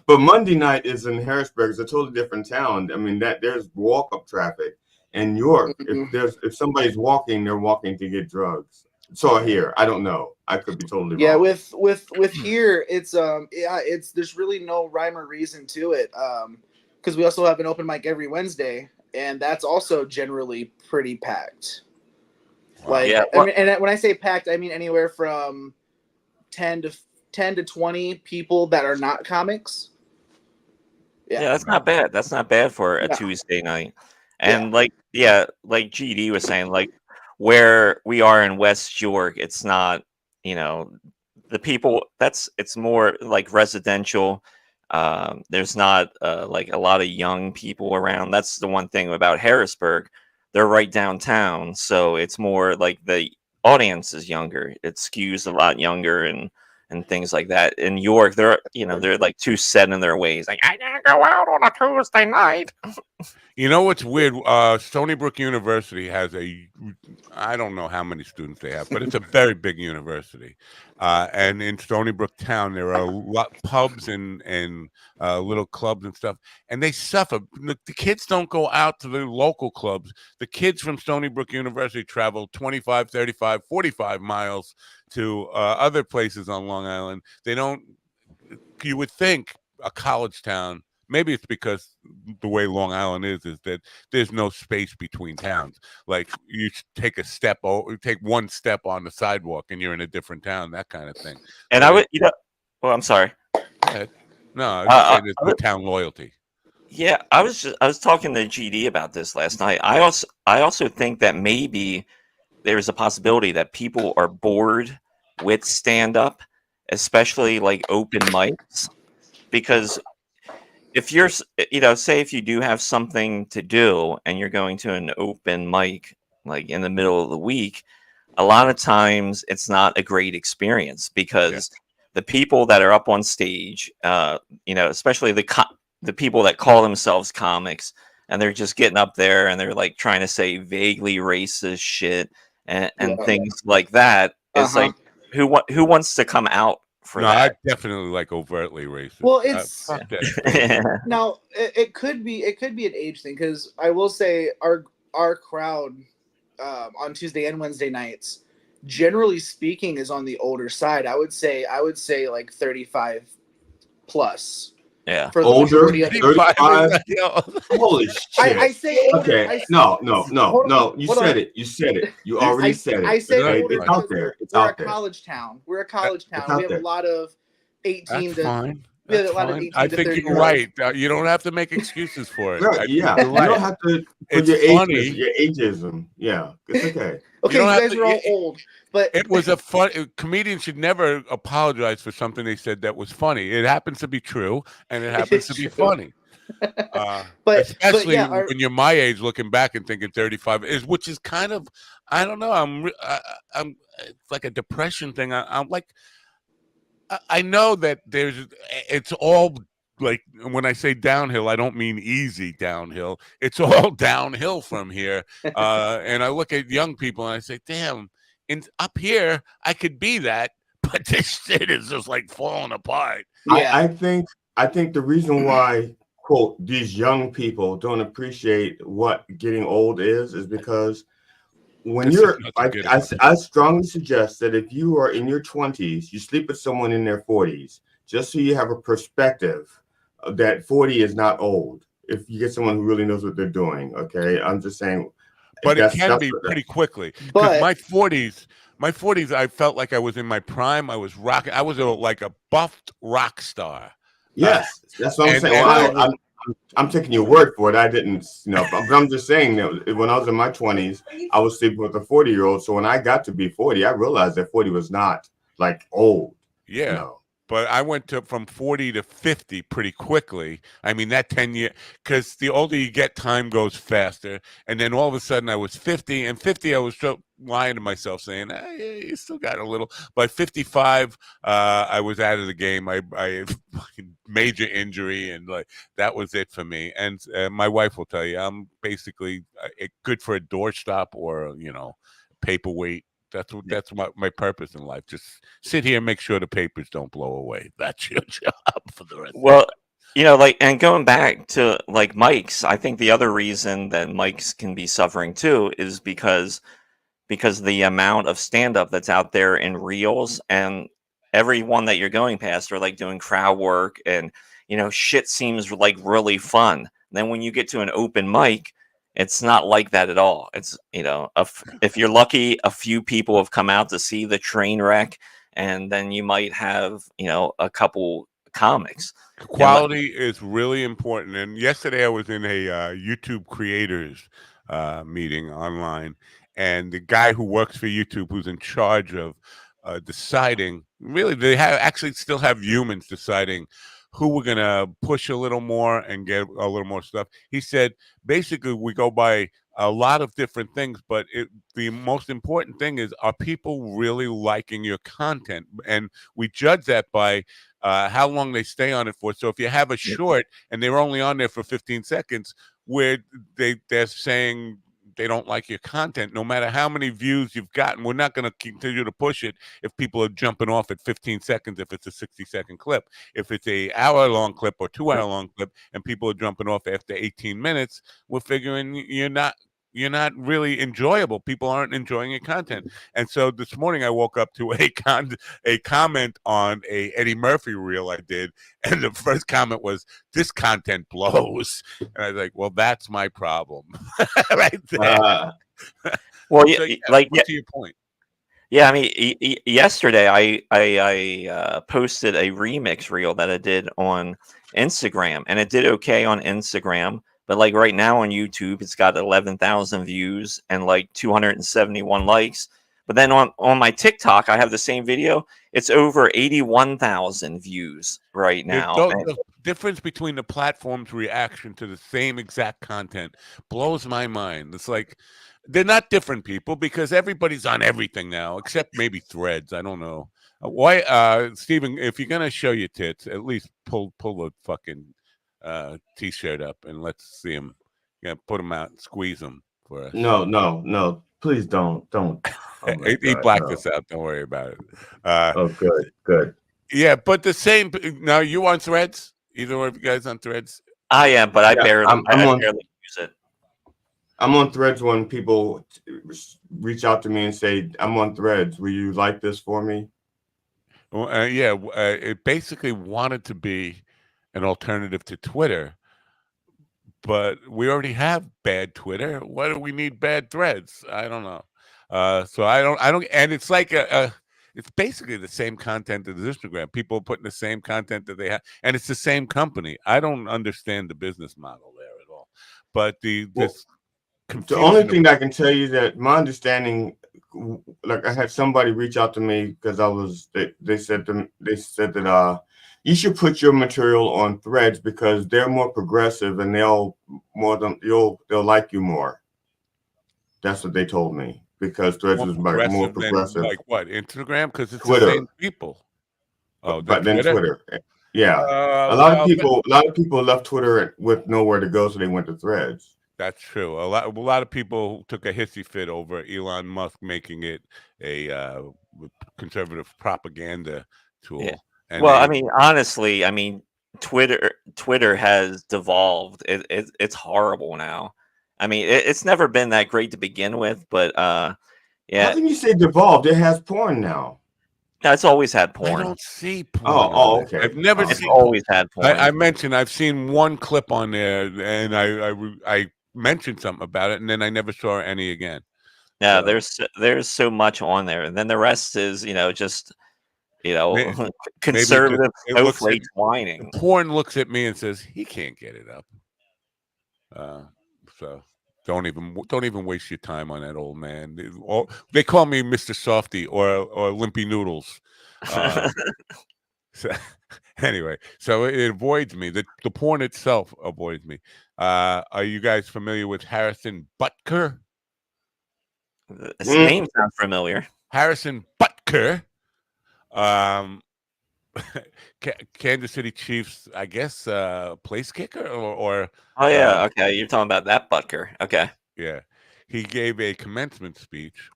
but Monday night is in Harrisburg. It's a totally different town. I mean, there's walk-up traffic. In York, if somebody's walking, they're walking to get drugs. So here, I don't know. I could be totally wrong. Yeah, with here, it's there's really no rhyme or reason to it. Because we also have an open mic every Wednesday, and that's also generally pretty packed. Wow. Like, yeah, I mean, and when I say packed, I mean anywhere from 10 to 20 people that are not comics. Yeah, that's not bad. That's not bad for a Tuesday night. And like GD was saying, like where we are in West York, it's not, the people it's more like residential. There's not like a lot of young people around. That's the one thing about Harrisburg. They're right downtown. So it's more like the audience is younger. It skews a lot younger and things like that. In York, they're like too set in their ways. Like, I gotta go out on a Tuesday night. You know what's weird? Stony Brook University has I don't know how many students they have, but it's a very big university. And in Stony Brook town, there are a lot pubs and little clubs and stuff, and they suffer. The kids don't go out to the local clubs. The kids from Stony Brook University travel 25, 35, 45 miles to other places on Long Island. They don't. You would think a college town. Maybe it's because the way Long Island is that there's no space between towns. Like you take one step on the sidewalk and you're in a different town, that kind of thing. And I would, well, I'm sorry. No, I was saying it's the town loyalty. Yeah, I was talking to GD about this last night. I also think that maybe there's a possibility that people are bored with stand-up, especially like open mics, because if you're, say if you do have something to do and you're going to an open mic like in the middle of the week, a lot of times it's not a great experience because the people that are up on stage, especially the people that call themselves comics, and they're just getting up there and they're like trying to say vaguely racist shit and things like that. It's like who wants to come out for that? I definitely like overtly racist. Well, it's fuck that. now it could be an age thing, because I will say our crowd on Tuesday and Wednesday nights, generally speaking, is on the older side. I would say like 35 plus. Yeah. For the older, majority of the 35. Holy shit. I say older. Okay. No. You said it. You already said it. I say older it's out because there. It's we're out a there. college town. We're a college town. out We have there. a lot of 18 That's to fine. we have That's a lot of fine. 18 I to think 30 you're right. You don't have to make excuses for it. Yeah, You're you right. don't have to put It's your funny. ageism. Yeah, it's okay. Okay, you guys are all old, but it was a fun. Comedians should never apologize for something they said that was funny. It happens to be true, and it happens to be funny. Especially when you're my age, looking back and thinking 35 which is kind of, I don't know. I'm it's like a depression thing. I'm like, I know that it's all like, when I say downhill, I don't mean easy downhill. It's all downhill from here. And I look at young people and I say, damn, up here, I could be that, but this shit is just like falling apart. I think the reason why, quote, these young people don't appreciate what getting old is because when I strongly suggest that if you are in your 20s, you sleep with someone in their 40s, just so you have a perspective that 40 is not old. If you get someone who really knows what they're doing, okay? I'm just saying. But it can be pretty quickly. Because my 40s, I felt like I was in my prime. I was rocking. I was like a buffed rock star. Yes, that's what I'm saying. I'm taking your word for it. I didn't, but I'm just saying that when I was in my 20s, I was sleeping with a 40-year-old. So when I got to be 40, I realized that 40 was not like old. Yeah. But I went from 40 to 50 pretty quickly. I mean, that 10-year, because the older you get, time goes faster. And then all of a sudden I was 50, and 50, I was lying to myself saying, yeah, you still got a little. By 55, I was out of the game. I major injury, and like that was it for me. And my wife will tell you, I'm basically good for a doorstop or, paperweight. That's my purpose in life. Just sit here and make sure the papers don't blow away. That's your job for the rest. Well, and going back to like mics, I think the other reason that mics can be suffering too is because the amount of stand-up that's out there in reels, and everyone that you're going past are like doing crowd work, and shit seems like really fun. Then when you get to an open mic, it's not like that at all. It's, if you're lucky, a few people have come out to see the train wreck, and then you might have, a couple comics. Quality is really important. And yesterday I was in a YouTube creators meeting online, and the guy who works for YouTube, who's in charge of deciding, really, they actually still have humans deciding who we're going to push a little more and get a little more stuff. He said, basically, we go by a lot of different things, but the most important thing is, are people really liking your content? And we judge that by how long they stay on it for. So if you have a short and they're only on there for 15 seconds, where they're saying they don't like your content, no matter how many views you've gotten, we're not going to continue to push it if people are jumping off at 15 seconds, if it's a 60-second clip. If it's a hour-long clip or 2-hour-long clip and people are jumping off after 18 minutes, we're figuring you're not really enjoyable. People aren't enjoying your content. And so this morning I woke up to a comment on a Eddie Murphy reel I did, and the first comment was, "This content blows." And I was like, well, that's my problem. Right there. Well, So, to your point. Yeah, I mean, yesterday I posted a remix reel that I did on Instagram, and it did okay on Instagram. But like right now on YouTube, it's got 11,000 views and like 271 likes. But then on my TikTok, I have the same video. It's over 81,000 views right now. The difference between the platform's reaction to the same exact content blows my mind. It's like they're not different people, because everybody's on everything now, except maybe Threads. I don't know. Why, Stephen? If you're gonna show your tits, at least pull the fucking t-shirt up and let's see them. Yeah, put them out and squeeze them for us. No. Please don't. Oh my He God, blacked no. us out. Don't worry about it. Oh, good. Yeah, but the same. Now you on Threads? Either one of you guys on Threads? I am, but I Yeah, barely, I'm I on. barely use it. I'm on Threads when people reach out to me and say, "I'm on Threads. Will you like this for me?" Well, it basically wanted to be an alternative to Twitter, but we already have bad Twitter. Why do we need bad Threads? I don't know. So I don't, and it's like it's basically the same content as Instagram. People are putting the same content that they have, and it's the same company. I don't understand the business model there at all. But the only thing that I can tell you that my understanding, like I had somebody reach out to me because they said that you should put your material on Threads because they're more progressive and they'll like you more. That's what they told me because Threads is like more progressive. Like what, Instagram? Because it's Twitter. the same people. Oh, but then Twitter. Yeah. A lot of people left Twitter with nowhere to go, so they went to Threads. That's true. A lot of people took a hissy fit over Elon Musk making it a conservative propaganda tool. Yeah. And Well, I mean, honestly, Twitter has devolved. It's horrible now. I mean, it's never been that great to begin with, but yeah. How can you say devolved? It has porn now. No, it's always had porn. I don't see porn. Oh, okay. I've never It's seen. always had porn. I mentioned I've seen one clip on there, and I mentioned something about it, and then I never saw any again. Yeah, there's so much on there, and then the rest is just conservative snowflakes whining. The porn looks at me and says he can't get it up. So don't even waste your time on that old man. They call me Mr. Softy or Limpy Noodles. So, anyway, so it avoids me. The porn itself avoids me. Are you guys familiar with Harrison Butker? His name sounds familiar. Harrison Butker. Kansas City Chiefs, I guess, place kicker or oh yeah, okay, you're talking about that Butker. Okay, yeah, he gave a commencement speech.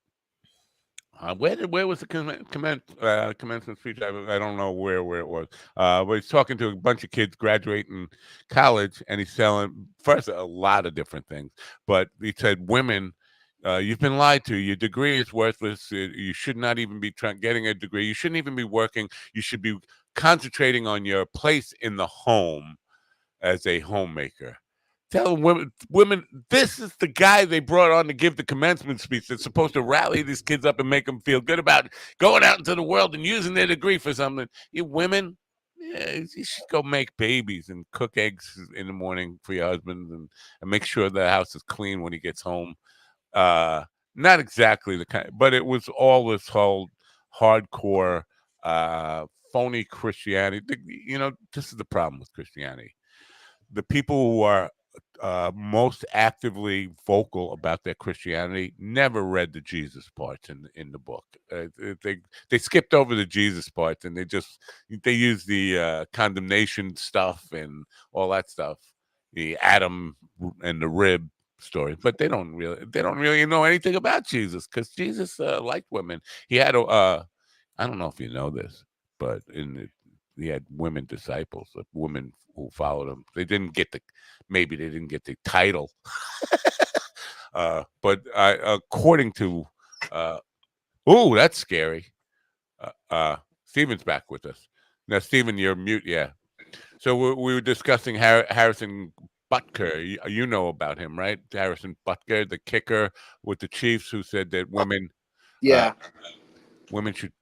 Where was the commencement speech? I don't know where it was. But he's talking to a bunch of kids graduating college, and he's selling first a lot of different things. But he said, "Women, you've been lied to. Your degree is worthless. You should not even be getting a degree. You shouldn't even be working. You should be concentrating on your place in the home as a homemaker." Tell women, this is the guy they brought on to give the commencement speech that's supposed to rally these kids up and make them feel good about going out into the world and using their degree for something. You women, you should go make babies and cook eggs in the morning for your husband and make sure the house is clean when he gets home. Not exactly the kind, but it was all this whole hardcore, phony Christianity. This is the problem with Christianity. The people who are most actively vocal about their Christianity never read the Jesus parts in the book. They skipped over the Jesus parts and they use the condemnation stuff and all that stuff, the Adam and the rib story, but they don't really know anything about Jesus because Jesus liked women. He had I don't know if you know this, but he had women disciples, women who followed him. They didn't get the title, but according to, that's scary. Stephen's back with us now. Stephen, you're mute. Yeah. So we were discussing Harrison Butker. You know about him, right? Harrison Butker, the kicker with the Chiefs, who said that women, women should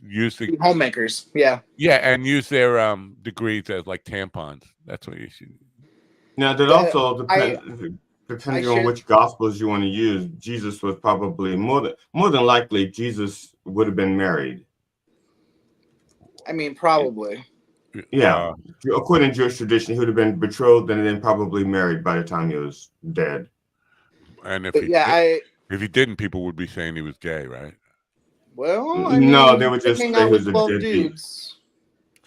use the homemakers, and use their degrees as like tampons. That's what you should. Now that also depending on which gospels you want to use. Jesus was probably more than likely Jesus would have been married. I mean, probably. Yeah, according to Jewish tradition, he would have been betrothed and then probably married by the time he was dead. And if he didn't, people would be saying he was gay, right? Well, I No, mean, they would just hang say out he was with a 12 deadbeat. dudes.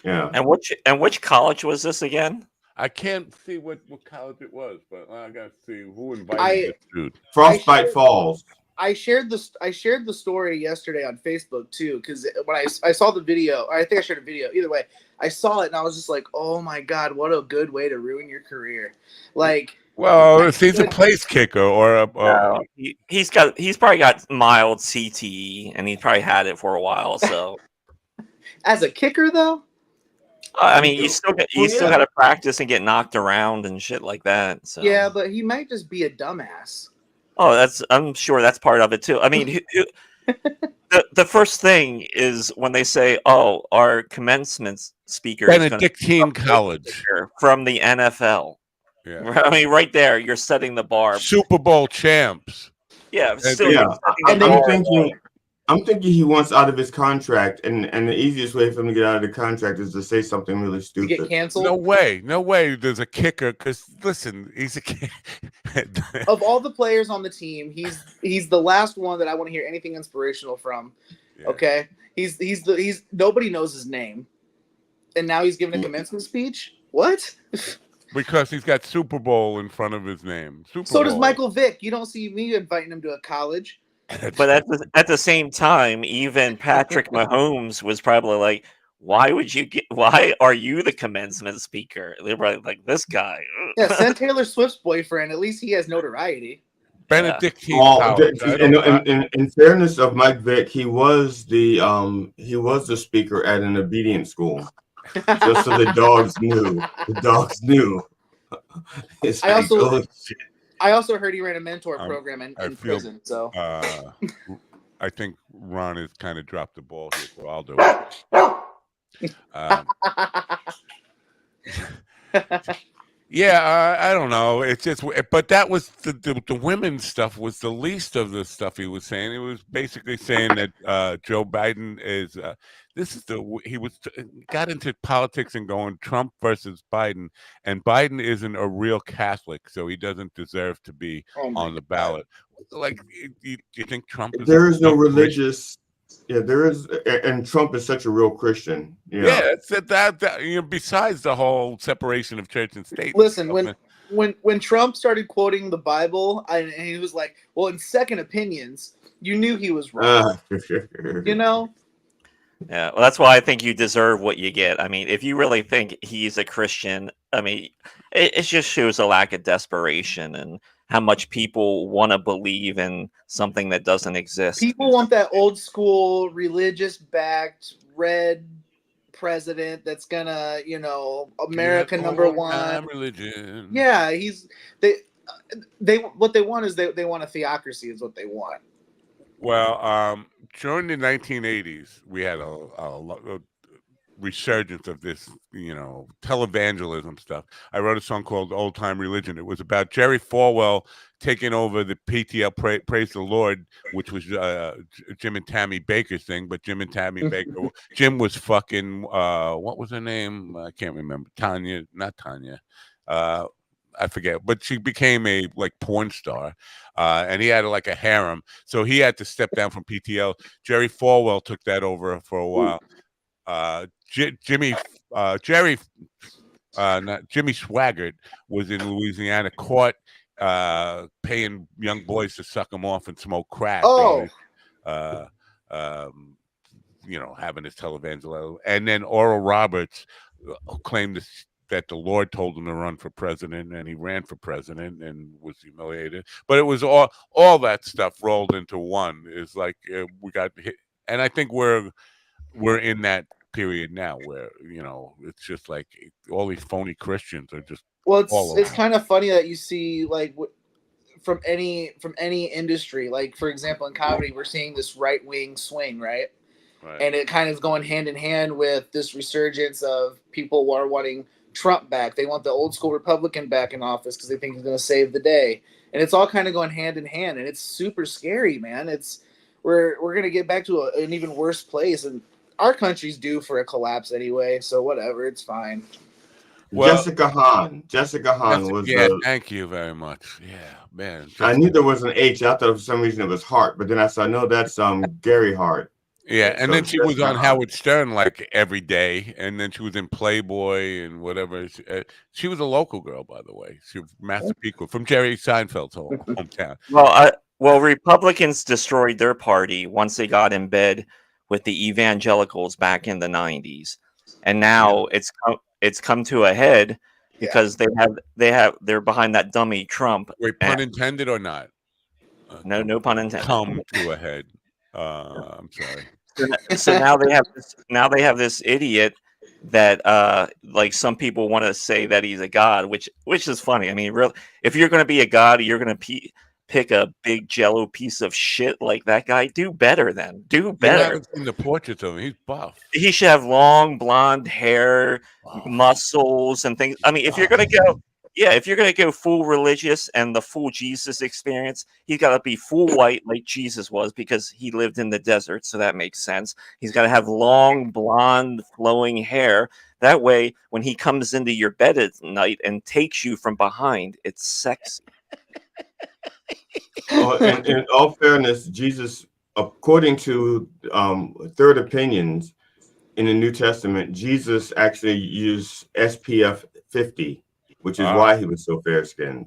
Yeah. And which college was this again? I can't see what college it was, but I gotta see who invited this dude. Frostbite Falls. I shared the story yesterday on Facebook too, because when I saw the video, or I think I shared a video. Either way, I saw it and I was just like, "Oh my god, what a good way to ruin your career!" Like, well, if he's a place kicker or No, he's probably got mild CTE, and he's probably had it for a while. So, as a kicker, though, I mean, you still got to practice and get knocked around and shit like that. So, yeah, but he might just be a dumbass. oh, I'm sure that's part of it too. I mean, the first thing is when they say, "Oh, our commencement speaker Benedictine College from the NFL." Yeah. I mean, right there, you're setting the bar. Super Bowl champs. Yeah, I'm thinking he wants out of his contract, and the easiest way for him to get out of the contract is to say something really stupid. Get canceled? No way. There's a kicker because listen, he's a kid. Of all the players on the team, he's the last one that I want to hear anything inspirational from. Yeah. Okay, he's nobody knows his name, and now he's giving a commencement speech. What? Because he's got Super Bowl in front of his name. So does Michael Vick. You don't see me inviting him to a college. But at the same time, even Patrick Mahomes was probably like, why are you the commencement speaker? They're probably like, this guy. Yeah, send Taylor Swift's boyfriend. At least he has notoriety. Benedictine. In fairness of Mike Vick, he was the speaker at an obedience school. Just so the dogs knew. The dogs knew. I also heard he ran a mentor program in prison. So I think Ron has kind of dropped the ball here, so I'll do it. Yeah, I don't know. It's just, but that was the women's stuff was the least of the stuff he was saying. He was basically saying that Joe Biden is got into politics and going Trump versus Biden, and Biden isn't a real Catholic, so he doesn't deserve to be on the ballot. Like, do you think Trump is? There is no religious. Yeah, there is, and Trump is such a real Christian. Yeah, it's that besides the whole separation of church and state. Listen, when Trump started quoting the Bible, and he was like, "Well, in second opinions," you knew he was wrong. You know. Yeah, well, that's why I think you deserve what you get. I mean, if you really think he's a Christian, I mean, it just shows a lack of desperation and how much people want to believe in something that doesn't exist. People want that old school, religious-backed, red president that's gonna, America number one. Religion. Yeah, they what they want is they want a theocracy is what they want. Well, during the 1980s, we had a resurgence of this, televangelism stuff. I wrote a song called Old Time Religion. It was about Jerry Falwell taking over the PTL Praise the Lord, which was Jim and Tammy Baker's thing. But Jim and Tammy Baker, Jim was fucking, what was her name? I can't remember. Not Tanya. I forget, but she became a porn star, and he had a harem, so he had to step down from PTL. Jerry Falwell took that over for a while. Jimmy Swaggart was in Louisiana, caught paying young boys to suck him off and smoke crack. Oh. Having his televangelist, and then Oral Roberts claimed that the Lord told him to run for president, and he ran for president and was humiliated. But it was all that stuff rolled into one. Is we got hit, and I think we're in that period now where it's just like all these phony Christians are just. Well, it's kind of funny that you see from any industry, like for example in comedy, we're seeing this right wing swing, right? And it kind of going hand in hand with this resurgence of people who are wanting Trump back. They want the old school Republican back in office because they think he's going to save the day, and it's all kind of going hand in hand, and it's super scary, man. We're going to get back to an even worse place, and our country's due for a collapse anyway. So whatever, it's fine. Well, Jessica Hahn was. Yeah, thank you very much. Yeah, man. I knew there was an H. I thought for some reason it was Hart, but then I said, no, that's Gary Hart. Yeah, and So then she that's was on not Howard Stern like every day, and then she was in Playboy and whatever. She was a local girl, by the way. She was Massapequa from Jerry Seinfeld's hometown. Well, Republicans destroyed their party once they got in bed with the evangelicals back in the 90s, and now it's come to a head because they're behind that dummy Trump. Wait, pun intended or not? No pun intended. Come to a head. I'm sorry. So now they have this idiot that like some people want to say that he's a god, which is funny. I mean, if you're going to be a god, you're going to pick a big jello piece of shit like that guy. Do better then. Do better. You haven't seen the portraits of him. He's buff. He should have long blonde hair, muscles, and things. I mean, if you're going to go full religious and the full Jesus experience, he's got to be full white like Jesus was because he lived in the desert. So that makes sense. He's got to have long, blonde, flowing hair. That way, when he comes into your bed at night and takes you from behind, it's sexy. In all fairness, Jesus, according to third opinions in the New Testament, Jesus actually used SPF 50. Which is why he was so fair-skinned.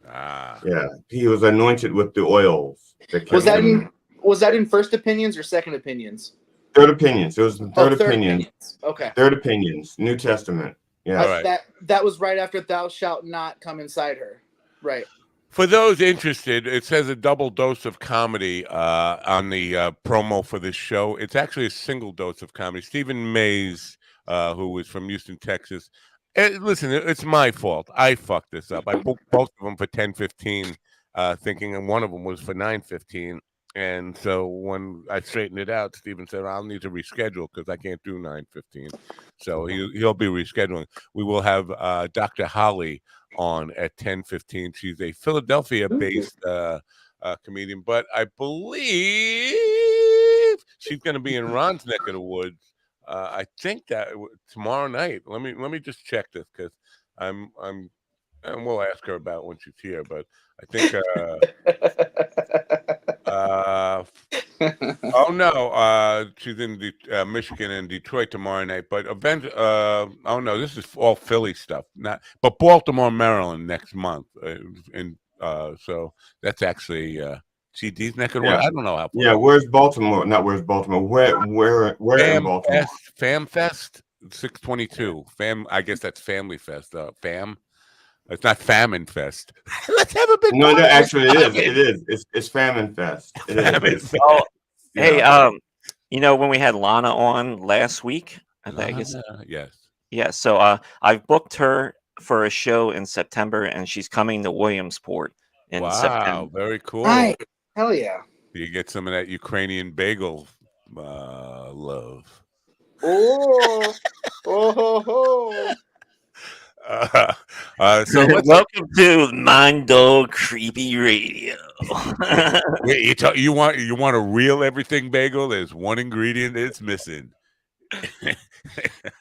Yeah, he was anointed with the oils. Was that in first opinions or second opinions? Third opinions. It was third opinions. Okay. Third opinions. New Testament. Yeah. That was right after "Thou shalt not come inside her." Right. For those interested, it says a double dose of comedy on the promo for this show. It's actually a single dose of comedy. Stephen Mays, who was from Houston, Texas. Listen, it's my fault. I fucked this up. I booked both of them for 10:15, thinking one of them was for 9:15. And so when I straightened it out, Stephen said, I'll need to reschedule because I can't do 9:15. So he'll be rescheduling. We will have Dr. Holly on at 10:15. She's a Philadelphia-based comedian, but I believe she's going to be in Ron's neck of the woods. I think that tomorrow night. Let me just check this because and we'll ask her about when she's here. But I think oh no, she's in Michigan and Detroit tomorrow night. But oh no, this is all Philly stuff. But Baltimore, Maryland next month, and so that's actually. GD's neck of the woods. I don't know how. Yeah, where's Baltimore? Not where's Baltimore. Where in Baltimore? Fam Fest 622. Fam. I guess that's Family Fest. Fam. It's not Famine Fest. Let's have a big. No, actually, it is. It's Famine Fest. It is. Oh, hey, when we had Lana on last week, I guess. Yes. Yeah. So I've booked her for a show in September, and she's coming to Williamsport in September. Wow, very cool. Right. Hell yeah. You get some of that Ukrainian bagel love. Oh, so welcome to Mind Dog Creepy Radio. You want a real everything bagel? There's one ingredient it's missing.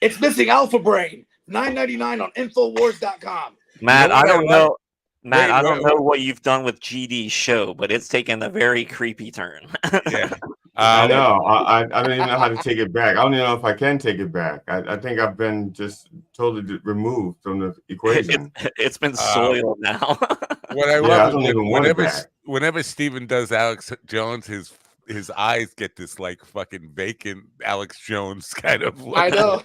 It's missing Alpha Brain. $9.99 on Infowars.com. Matt, I don't know. Matt, I don't know what you've done with GD's show, but it's taken a very creepy turn. Yeah. I know. I don't even know how to take it back. I don't even know if I can take it back. I think I've been just totally removed from the equation. It's been soiled now. What I love is whenever Steven does Alex Jones, his eyes get this like fucking vacant Alex Jones kind of look. I know.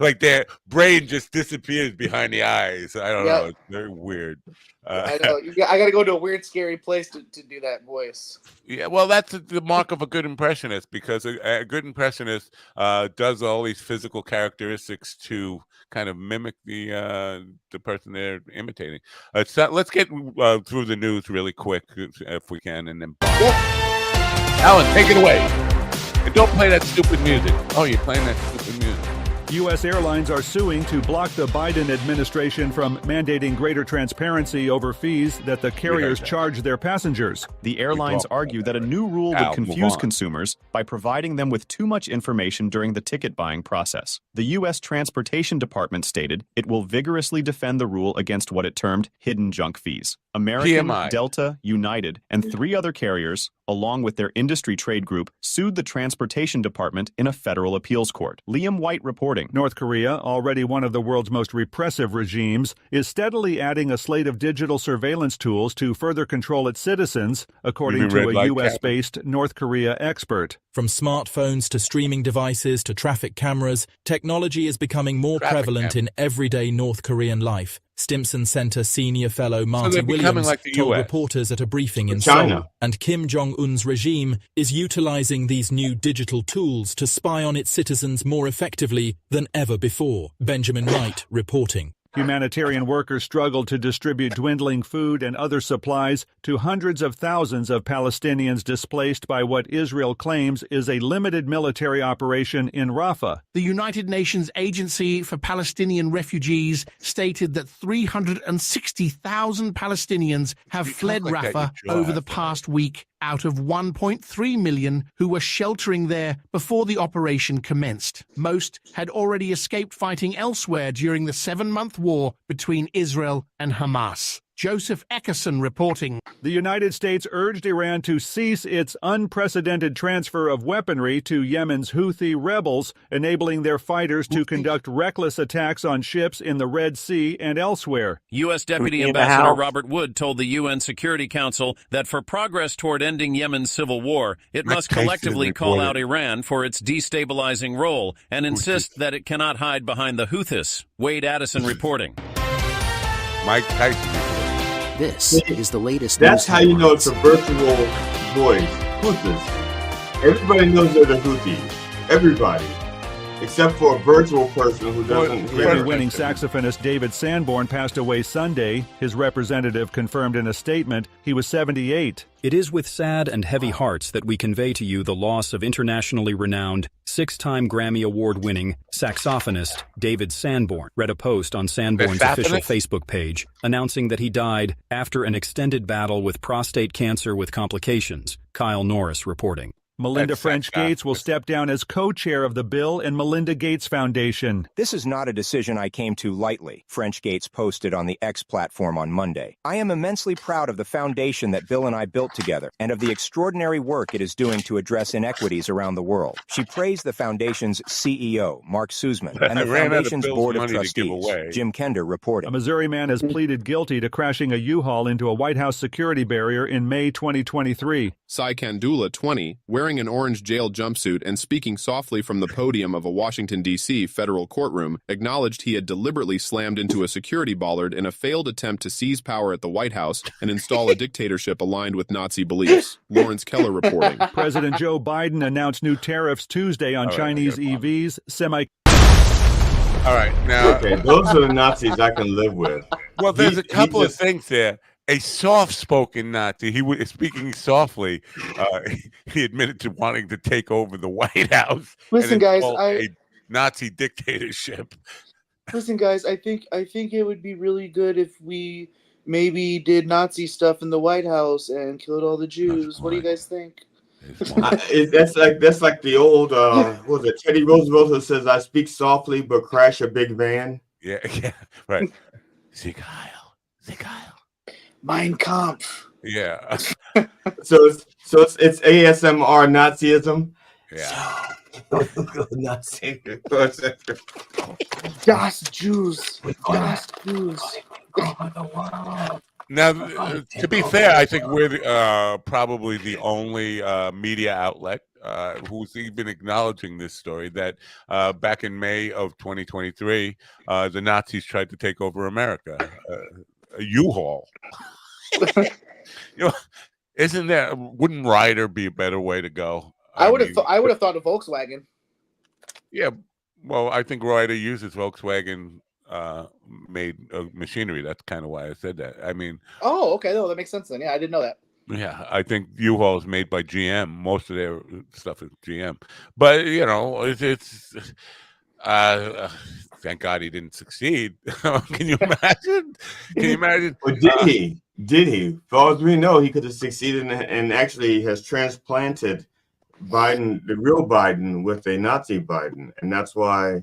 like their brain just disappears behind the eyes. I don't know. It's very weird. I know. I got to go to a weird, scary place to do that voice. Yeah, well, that's the mark of a good impressionist because a good impressionist does all these physical characteristics to kind of mimic the person they're imitating. Let's get through the news really quick if we can, and then Alan, take it away. And don't play that stupid music. Oh, you're playing that stupid music. U.S. airlines are suing to block the Biden administration from mandating greater transparency over fees that the carriers charge their passengers. The airlines argue that a new rule would confuse consumers by providing them with too much information during the ticket buying process. The U.S. Transportation Department stated it will vigorously defend the rule against what it termed hidden junk fees. American, Delta, United, and 3 other carriers, along with their industry trade group, sued the Transportation Department in a federal appeals court. Liam White reporting. North Korea, already one of the world's most repressive regimes, is steadily adding a slate of digital surveillance tools to further control its citizens, according to a U.S.-based North Korea expert. From smartphones to streaming devices to traffic cameras, technology is becoming more prevalent in everyday North Korean life. Stimson Center senior fellow Marty Williams told reporters at a briefing in Seoul. And Kim Jong-un's regime is utilizing these new digital tools to spy on its citizens more effectively than ever before. Benjamin Wright reporting. Humanitarian workers struggled to distribute dwindling food and other supplies to hundreds of thousands of Palestinians displaced by what Israel claims is a limited military operation in Rafah. The United Nations Agency for Palestinian Refugees stated that 360,000 Palestinians have fled Rafah over the past week, out of 1.3 million who were sheltering there before the operation commenced. Most had already escaped fighting elsewhere during the 7-month war between Israel and Hamas. Joseph Eckerson reporting. The United States urged Iran to cease its unprecedented transfer of weaponry to Yemen's Houthi rebels, enabling their fighters to conduct reckless attacks on ships in the Red Sea and elsewhere. U.S. Deputy Ambassador Robert Wood told the UN Security Council that for progress toward ending Yemen's civil war, it must collectively call out Iran for its destabilizing role and insist that it cannot hide behind the Houthis. Wade Addison reporting. Mike Tyson. This is the latest. That's how you know it's a virtual voice. Houthis. Everybody knows they're the Houthis. Everybody. Except for a virtual person who doesn't hear. Grammy-winning saxophonist David Sanborn passed away Sunday. His representative confirmed in a statement he was 78. It is with sad and heavy hearts that we convey to you the loss of internationally renowned, 6-time Grammy Award-winning saxophonist David Sanborn. Read a post on Sanborn's official Facebook page announcing that he died after an extended battle with prostate cancer with complications. Kyle Norris reporting. Melinda French Gates will step down as co-chair of the Bill and Melinda Gates Foundation. This is not a decision I came to lightly, French Gates posted on the X platform on Monday. I am immensely proud of the foundation that Bill and I built together and of the extraordinary work it is doing to address inequities around the world. She praised the foundation's CEO, Mark Sussman, and the foundation's board of trustees, Jim Kender reporting. A Missouri man has pleaded guilty to crashing a U-Haul into a White House security barrier in May 2023. Sai Kandula, 20, wearing an orange jail jumpsuit and speaking softly from the podium of a Washington, D.C. federal courtroom, acknowledged he had deliberately slammed into a security bollard in a failed attempt to seize power at the White House and install a dictatorship aligned with Nazi beliefs. Lawrence Keller reporting. President Joe Biden announced new tariffs Tuesday on Chinese EVs, All right, now... Okay, those are the Nazis I can live with. Well, there's a couple of things there. A soft-spoken Nazi. He was speaking softly. He admitted to wanting to take over the White House. Listen, guys, a Nazi dictatorship. Listen, guys, I think it would be really good if we maybe did Nazi stuff in the White House and killed all the Jews. What do you guys think? That's like the old what was it, Teddy Roosevelt, who says, "I speak softly but crash a big van." Yeah, right. Sieg Heil. Mein Kampf. Yeah. so it's ASMR Nazism. Yeah. Nazi. Das Jews. Das Jews. Now, to be fair, I think we're probably the only media outlet who's even acknowledging this story, that back in May of 2023, the Nazis tried to take over America. A U-Haul. Wouldn't Ryder be a better way to go? I would have thought of Volkswagen. Yeah, well, I think Ryder uses Volkswagen made machinery. That's kind of why I said that. I mean, oh, okay, no, that makes sense then. Yeah, I didn't know that. Yeah, I think U-Haul is made by GM. Most of their stuff is GM, but it's Thank God he didn't succeed. Can you imagine? Can you imagine? Or did he? Did he? For all as we know, he could have succeeded and actually has transplanted Biden, the real Biden, with a Nazi Biden, and that's why.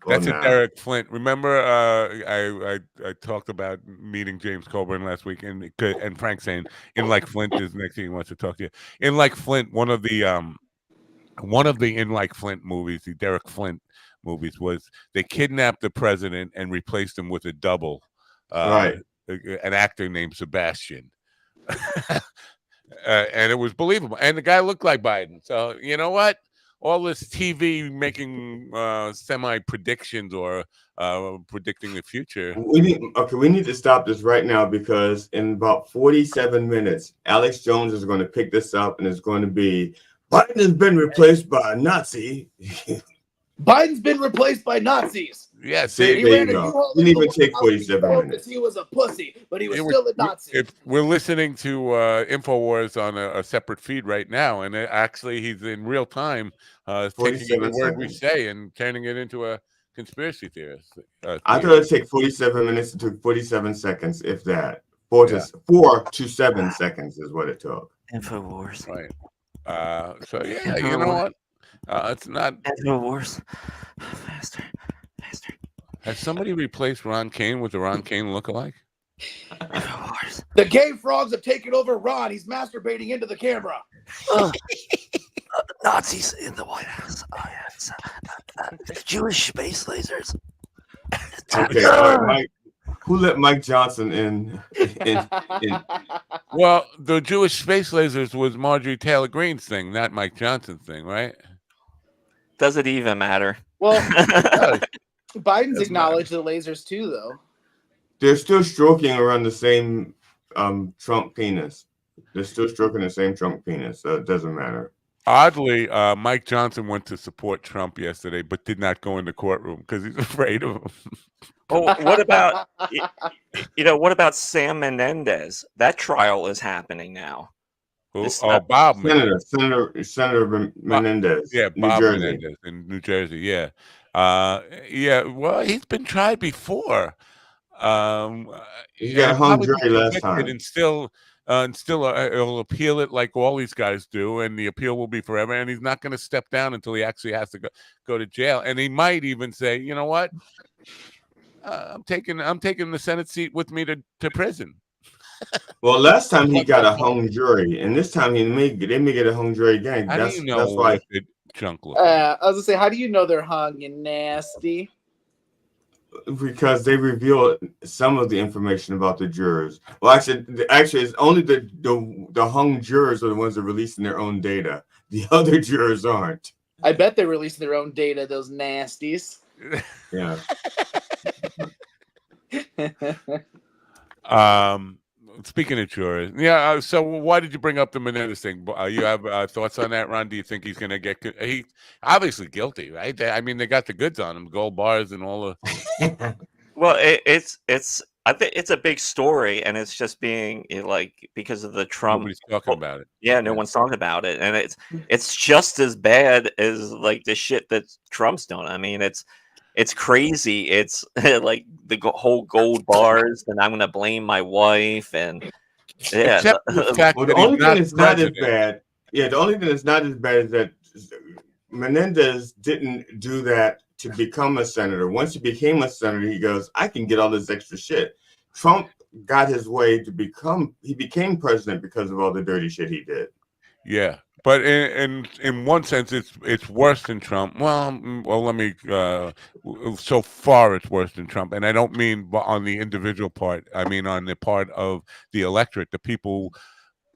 That's a Derek Flint. Remember, I talked about meeting James Coburn last week, and Frank saying, "In Like Flint is the next thing he wants to talk to you." In Like Flint, one of the In Like Flint movies, the Derek Flint movies, was they kidnapped the president and replaced him with a double, right? An actor named Sebastian. And it was believable, and the guy looked like Biden. So you know what? All this TV making semi predictions or predicting the future. We need to stop this right now, because in about 47 minutes, Alex Jones is going to pick this up, and it's going to be Biden has been replaced by a Nazi. Biden's been replaced by Nazis. Yes, there you go. Didn't even take 47 minutes. He was a pussy, but he was still a Nazi. If we're listening to InfoWars on a separate feed right now, and actually he's in real time taking the word we say and turning it into a conspiracy theorist. I thought it'd take 47 minutes. It took 47 seconds, if that. 4 to 7 seconds is what it took. InfoWars. Right. So yeah, you know what? It's not InfoWars. Faster. Has somebody replaced Ron Kane with a Ron Kane lookalike? The gay frogs have taken over Ron. He's masturbating into the camera. Nazis in the White House. Oh yeah, Jewish space lasers. Okay, all right, Mike. Who let Mike Johnson in? Well, the Jewish space lasers was Marjorie Taylor Greene's thing, not Mike Johnson's thing, right? Does it even matter? Well, Biden's acknowledged the lasers too, though. They're still stroking around the same Trump penis. They're still stroking the same Trump penis, so it doesn't matter. Oddly, Mike Johnson went to support Trump yesterday, but did not go in the courtroom because he's afraid of him. Oh, what about what about Sam Menendez? That trial is happening now. Bob Senator Menendez. Yeah, Bob Menendez in New Jersey. Yeah, well, he's been tried before. He got hung jury last time, and still he'll appeal it like all these guys do, and the appeal will be forever. And he's not going to step down until he actually has to go to jail. And he might even say, you know what, I'm taking the Senate seat with me to prison. Well, last time he got a hung jury, and this time they may get a hung jury again. How do you know that's why the junk looks? I was gonna say, how do you know they're hung, you nasty? Because they reveal some of the information about the jurors. Well, actually, it's only the hung jurors are the ones that are releasing their own data. The other jurors aren't. I bet they release their own data. Those nasties. Yeah. Speaking of jurors, yeah. So why did you bring up the Menendez thing? You have thoughts on that, Ron? Do you think he's going to get? He obviously guilty, right? I mean, they got the goods on him, gold bars and all the. Well, it's I think it's a big story, and it's just being because of the Trump. Nobody's talking about it. Yeah, no one's talking about it, and it's just as bad as the shit that Trump's doing. I mean, it's crazy. It's like the whole gold bars, and I'm going to blame my wife. And yeah, the only thing that's not as bad. Yeah, the only thing that's not as bad is that Menendez didn't do that to become a senator. Once he became a senator, he goes, I can get all this extra shit. Trump got his way he became president because of all the dirty shit he did. Yeah. But in one sense, it's worse than Trump. Well, let me. So far, it's worse than Trump, and I don't mean on the individual part. I mean on the part of the electorate. The people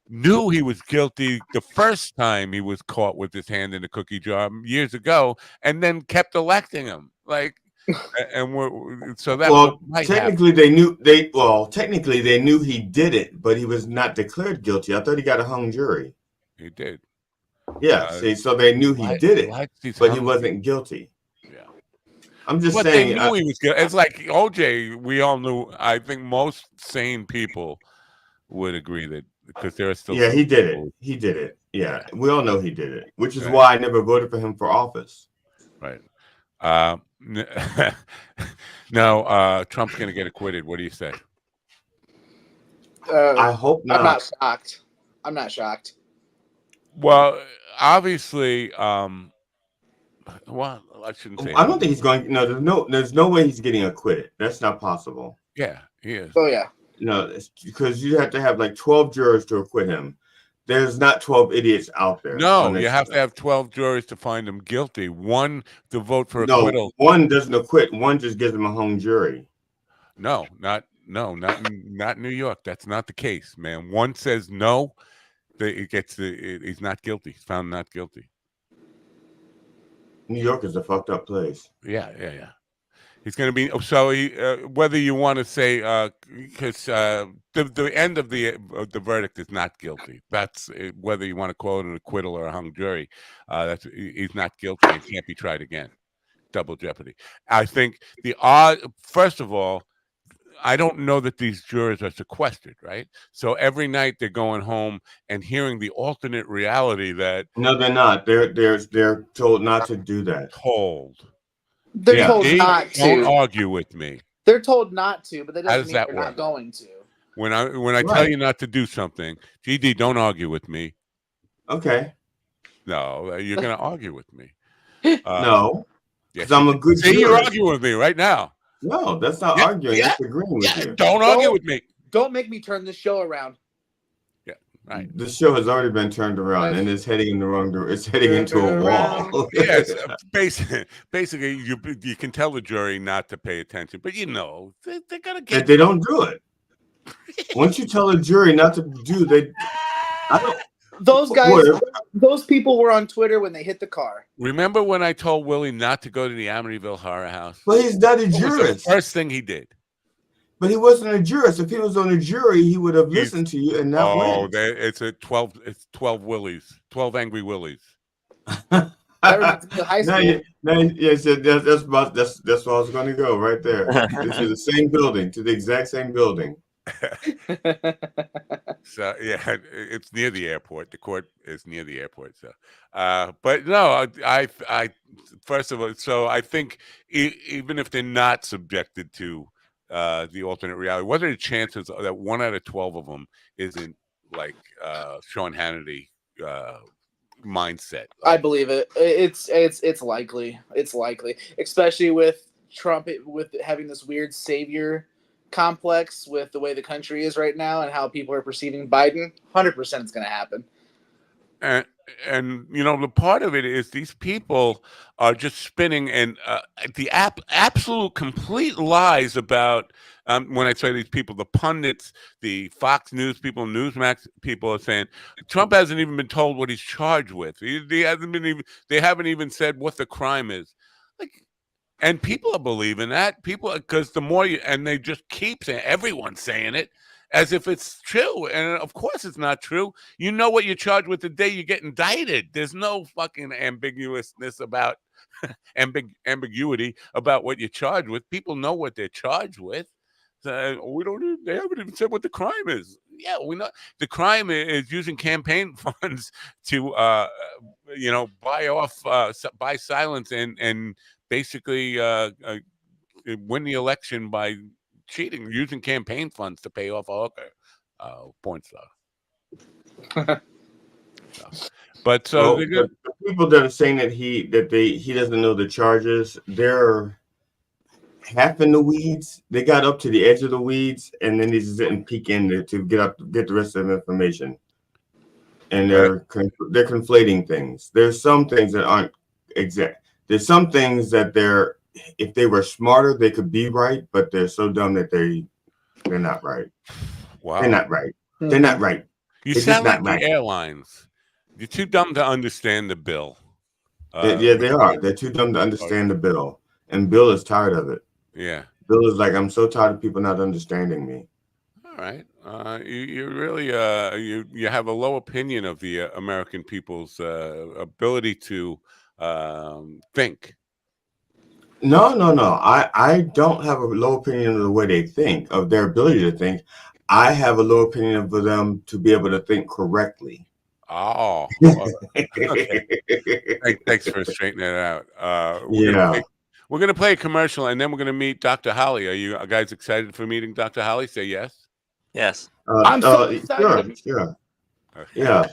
knew he was guilty the first time he was caught with his hand in the cookie jar years ago, and then kept electing him. So that. Well, technically they knew he did it, but he was not declared guilty. I thought he got a hung jury. He did. Yeah, so they knew he did it, but he wasn't guilty. Yeah, I'm just saying. They knew he was guilty. It's like OJ. We all knew. I think most sane people would agree that because there are still. Yeah, he did it. He did it. Yeah, we all know he did it, which is why I never voted for him for office. Right. No, Trump's going to get acquitted. What do you say? I hope not. I'm not shocked. I'm not shocked. Well, obviously, well, I shouldn't say. I don't think he's going. No, there's no way he's getting acquitted. That's not possible. Yeah, he is. Oh yeah. No, because you have to have like 12 jurors to acquit him. There's not 12 idiots out there. No, you have to have 12 jurors to find him guilty. One to vote for acquittal. One doesn't acquit. One just gives him a hung jury. No, not in New York. That's not the case, man. One says no, he's not guilty. He's found not guilty. New York is a fucked up place. Yeah. He's going to be so. Whether you want to say because the end of the verdict is not guilty. That's whether you want to call it an acquittal or a hung jury. He's not guilty and can't be tried again. Double jeopardy. I think first of all, I don't know that these jurors are sequestered, right? So every night they're going home and hearing the alternate reality that no, they're not. They're told not to do that. They're told not to. Don't argue with me. They're told not to, but that doesn't mean they're not going to. When I tell you not to do something, GD, don't argue with me. Okay. No, you're going to argue with me. No, because yes, I'm a good. See, you're arguing with me right now. No, that's not arguing. That's agreeing with you. Don't argue with me. Don't make me turn this show around. Right. The show has already been turned around and it's heading in the wrong direction. It's heading into a wall. Yes, basically, you can tell the jury not to pay attention, but they're gonna get. They don't do it. Once you tell a jury not to do, Those guys, those people were on Twitter when they hit the car. Remember when I told Willie not to go to the Amityville Horror House? But he's not a jurist. The first thing he did. But he wasn't a jurist. If he was on a jury, he would have listened to you and not win. It's 12 Willies, 12 angry Willies. High school. Yes, that's what I was going to go right there. To the same building, to the exact same building. So yeah, it's near the airport. The court is near the airport. So, but no, I first of all, so I think even if they're not subjected to the alternate reality, what are the chances that 1 out of 12 of them isn't like Sean Hannity mindset? I believe it. It's likely. It's likely, especially with Trump with having this weird savior complex with the way the country is right now and how people are perceiving Biden. 100% it's going to happen. And the part of it is these people are just spinning and the absolute complete lies about when I say these people, the pundits, the Fox News people, Newsmax people are saying Trump hasn't even been told what he's charged with. They haven't even said what the crime is. And people are believing that. Because the more and they just keep saying, everyone's saying it as if it's true. And of course it's not true. You know what you're charged with the day you get indicted. There's no fucking ambiguousness about ambiguity about what you're charged with. People know what they're charged with. They haven't even said what the crime is. Yeah, we know the crime is using campaign funds to buy silence and basically win the election by cheating, using campaign funds to pay off a hooker. Porn star. But the people that are saying that he doesn't know the charges, they're half in the weeds. They got up to the edge of the weeds, and then they just didn't peek in there to get the rest of the information. And they're conflating things. There's some things that aren't exact. There's some things that if they were smarter, they could be right, but they're so dumb that they're not right. Wow. They're not right. They're not right. You sound like the airlines. You're too dumb to understand the bill. Yeah, they are. They're too dumb to understand the bill. And Bill is tired of it. Yeah. Bill is like, I'm so tired of people not understanding me. All right. You really you have a low opinion of the American people's ability to think. No. I don't have a low opinion of the way they think, of their ability to think. I have a low opinion of them to be able to think correctly. Oh, okay. Thanks for straightening that out. We're going to play a commercial, and then we're going to meet Dr. Holly. Are you guys excited for meeting Dr. Holly? Say yes. Yes. I'm so excited. Sure. Okay. Yeah.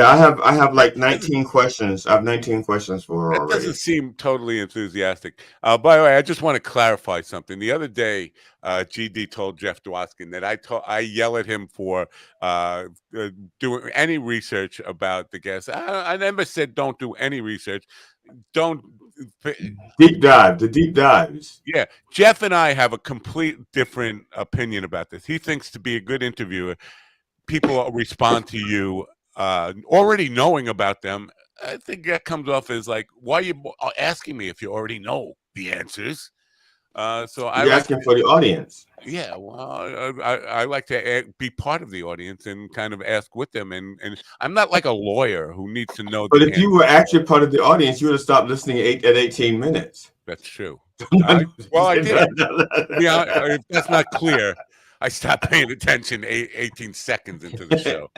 I have like 19 questions. I have 19 questions for her That already. doesn't seem totally enthusiastic. By the way, I just want to clarify something. The other day, GD told Jeff Dwoskin that I yell at him for doing any research about the guests. I never said don't do any research. Don't deep dive. The deep dives. Yeah, Jeff and I have a complete different opinion about this. He thinks to be a good interviewer, people respond to you already knowing about them. I think that comes off as like, why are you asking me if you already know the answers? So you're asking for the audience. Yeah, well, I like to be part of the audience and kind of ask with them. And I'm not like a lawyer who needs to know. But if you were actually part of the audience, you would have stopped listening at 18 minutes. That's true. Well, I did. Yeah, if that's not clear, I stopped paying attention 18 seconds into the show.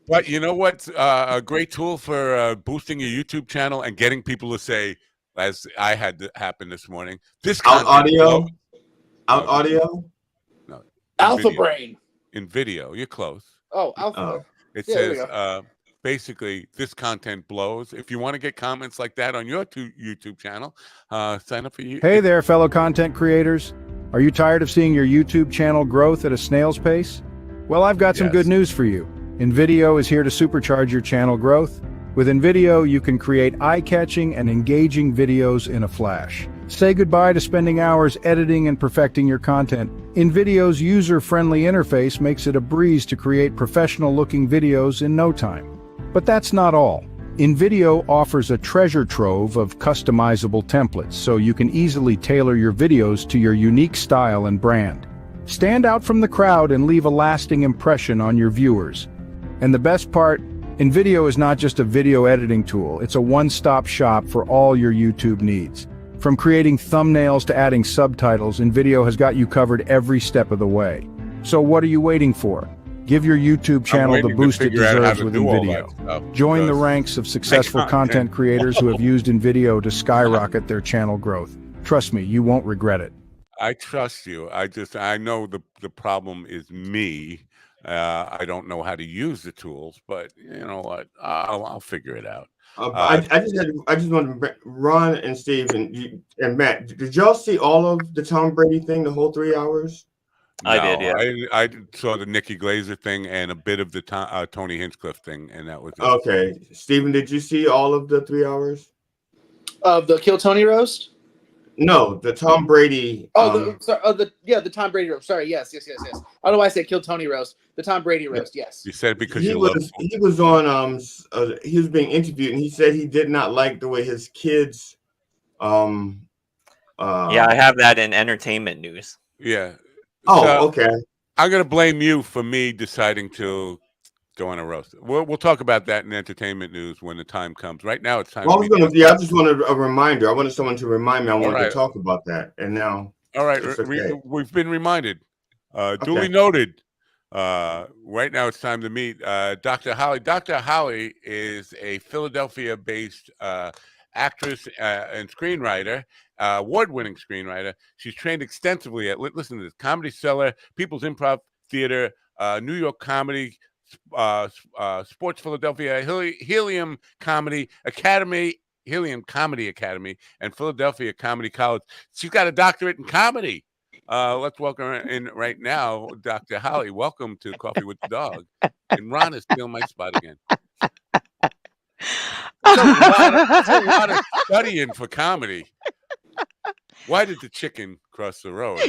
But you know what's a great tool for boosting your YouTube channel and getting people to say, as I had to happen this morning, this out audio? Out audio? No. Alpha Brain. In video. You're close. Oh, Alpha. It says basically this content blows. If you want to get comments like that on your YouTube channel, sign up for you. Hey there, fellow content creators. Are you tired of seeing your YouTube channel growth at a snail's pace? Well, I've got some good news for you. InVideo is here to supercharge your channel growth. With InVideo, you can create eye-catching and engaging videos in a flash. Say goodbye to spending hours editing and perfecting your content. InVideo's user-friendly interface makes it a breeze to create professional-looking videos in no time. But that's not all. InVideo offers a treasure trove of customizable templates, so you can easily tailor your videos to your unique style and brand. Stand out from the crowd and leave a lasting impression on your viewers. And the best part, InVideo is not just a video editing tool, it's a one-stop shop for all your YouTube needs. From creating thumbnails to adding subtitles, InVideo has got you covered every step of the way. So what are you waiting for? Give your YouTube channel the boost it deserves with InVideo. Join the ranks of successful content creators who have used InVideo to skyrocket their channel growth. Trust me, you won't regret it. I trust you. I know the problem is me. I don't know how to use the tools, but you know what? I'll figure it out. I just want to Ron and Steve and Matt. Did y'all see all of the Tom Brady thing, the whole 3 hours? I did. Yeah, I saw the Nikki Glaser thing and a bit of the Tony Hinchcliffe thing, and that was it. Okay. Steven, did you see all of the 3 hours of the Kill Tony roast? No, the Tom Brady. The Tom Brady roast. Sorry, yes. I don't know why I said Kill Tony roast. The Tom Brady roast. Yes. You said because he was on. He was being interviewed, and he said he did not like the way his kids. Yeah, I have that in entertainment news. Yeah. Oh, okay. I'm gonna blame you for me deciding to go on a roast. We'll talk about that in entertainment news when the time comes. Right now, it's time. Well, I just wanted a reminder. I wanted someone to remind me. I wanted to talk about that, and now. All right, we've been reminded. Duly noted. Right now, it's time to meet Dr. Holly. Dr. Holly is a Philadelphia-based actress and screenwriter, award-winning screenwriter. She's trained extensively at, listen to this, Comedy Cellar, People's Improv Theater, New York Comedy, Sports Philadelphia, Helium Comedy Academy, and Philadelphia Comedy College. She's got a doctorate in comedy. Let's welcome her in right now, Dr. Holly. Welcome to Coffee with the Dog. And Ron is stealing my spot again. That's a lot of studying for comedy. Why did the chicken cross the road?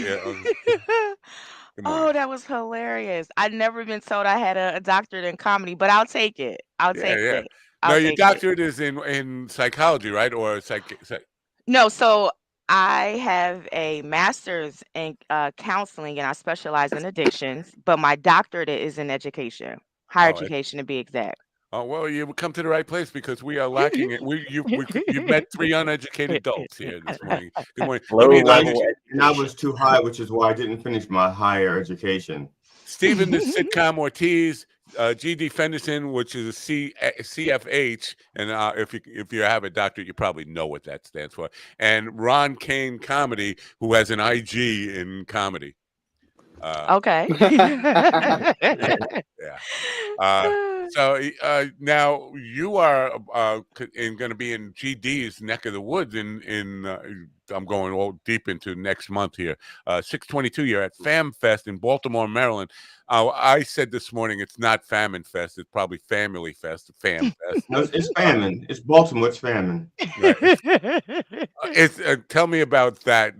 Oh, that was hilarious. I'd never been told I had a doctorate in comedy, but I'll take it. I'll take it. No, your doctorate is in psychology, right? Or No, so I have a master's in counseling, and I specialize in addictions, but my doctorate is in education, higher education to be exact. Oh, well, you've come to the right place because we are lacking it. You've met 3 uneducated adults here this morning. Good morning. And I was too high, which is why I didn't finish my higher education. Stephen the sitcom Ortiz, G.D. Fenderson, which is a CFH, and if you have a doctorate, you probably know what that stands for. And Ron Kane Comedy, who has an IG in comedy. Okay. Yeah. So now you are going to be in GD's neck of the woods I'm going all deep into next month here. 622, you're at Fam Fest in Baltimore, Maryland. I said this morning it's not Famine Fest. It's probably Family Fest, Fam Fest. No, it's famine. It's Baltimore. It's famine. Right. Tell me about that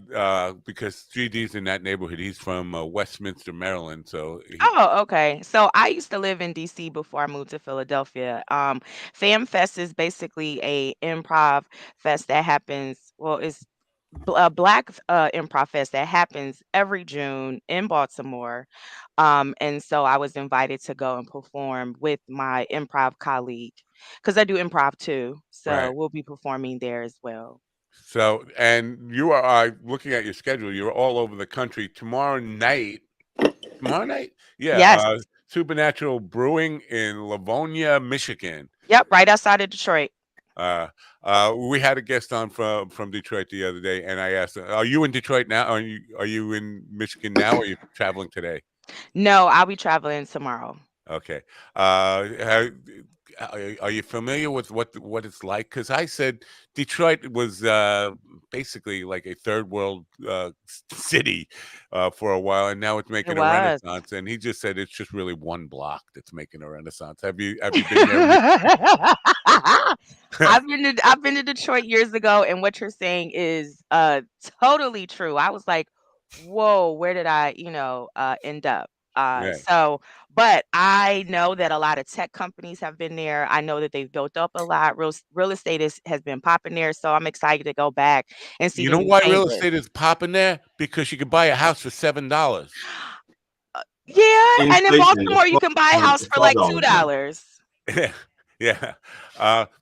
because GD's in that neighborhood. He's from Westminster, Maryland. So Oh, okay. So I used to live in DC before I moved to Philadelphia. Fam Fest is basically a improv fest that happens. Well, it's a Black improv fest that happens every June in Baltimore. And so I was invited to go and perform with my improv colleague because I do improv too. So right. we'll be performing there as well. So, and you are looking at your schedule. You're all over the country tomorrow night. Tomorrow night, yeah. Yes. Supernatural Brewing in Livonia, Michigan. Yep, right outside of Detroit. We had a guest on from Detroit the other day, and I asked her, "Are you in Detroit now? Are you in Michigan now? Or are you traveling today?" No, I'll be traveling tomorrow. Okay. Are you familiar with what it's like? Because I said Detroit was basically like a third world city for a while, and now it's making a renaissance. And he just said it's just really one block that's making a renaissance. Have you been there? I've been to Detroit years ago, and what you're saying is totally true. I was like, whoa, where did I end up? So, but I know that a lot of tech companies have been there. I know that they've built up a lot. Real estate has been popping there. So I'm excited to go back and see. You know why real estate is popping there? Because you can buy a house for $7. Yeah, and in Baltimore you can buy a house for like $2. Yeah.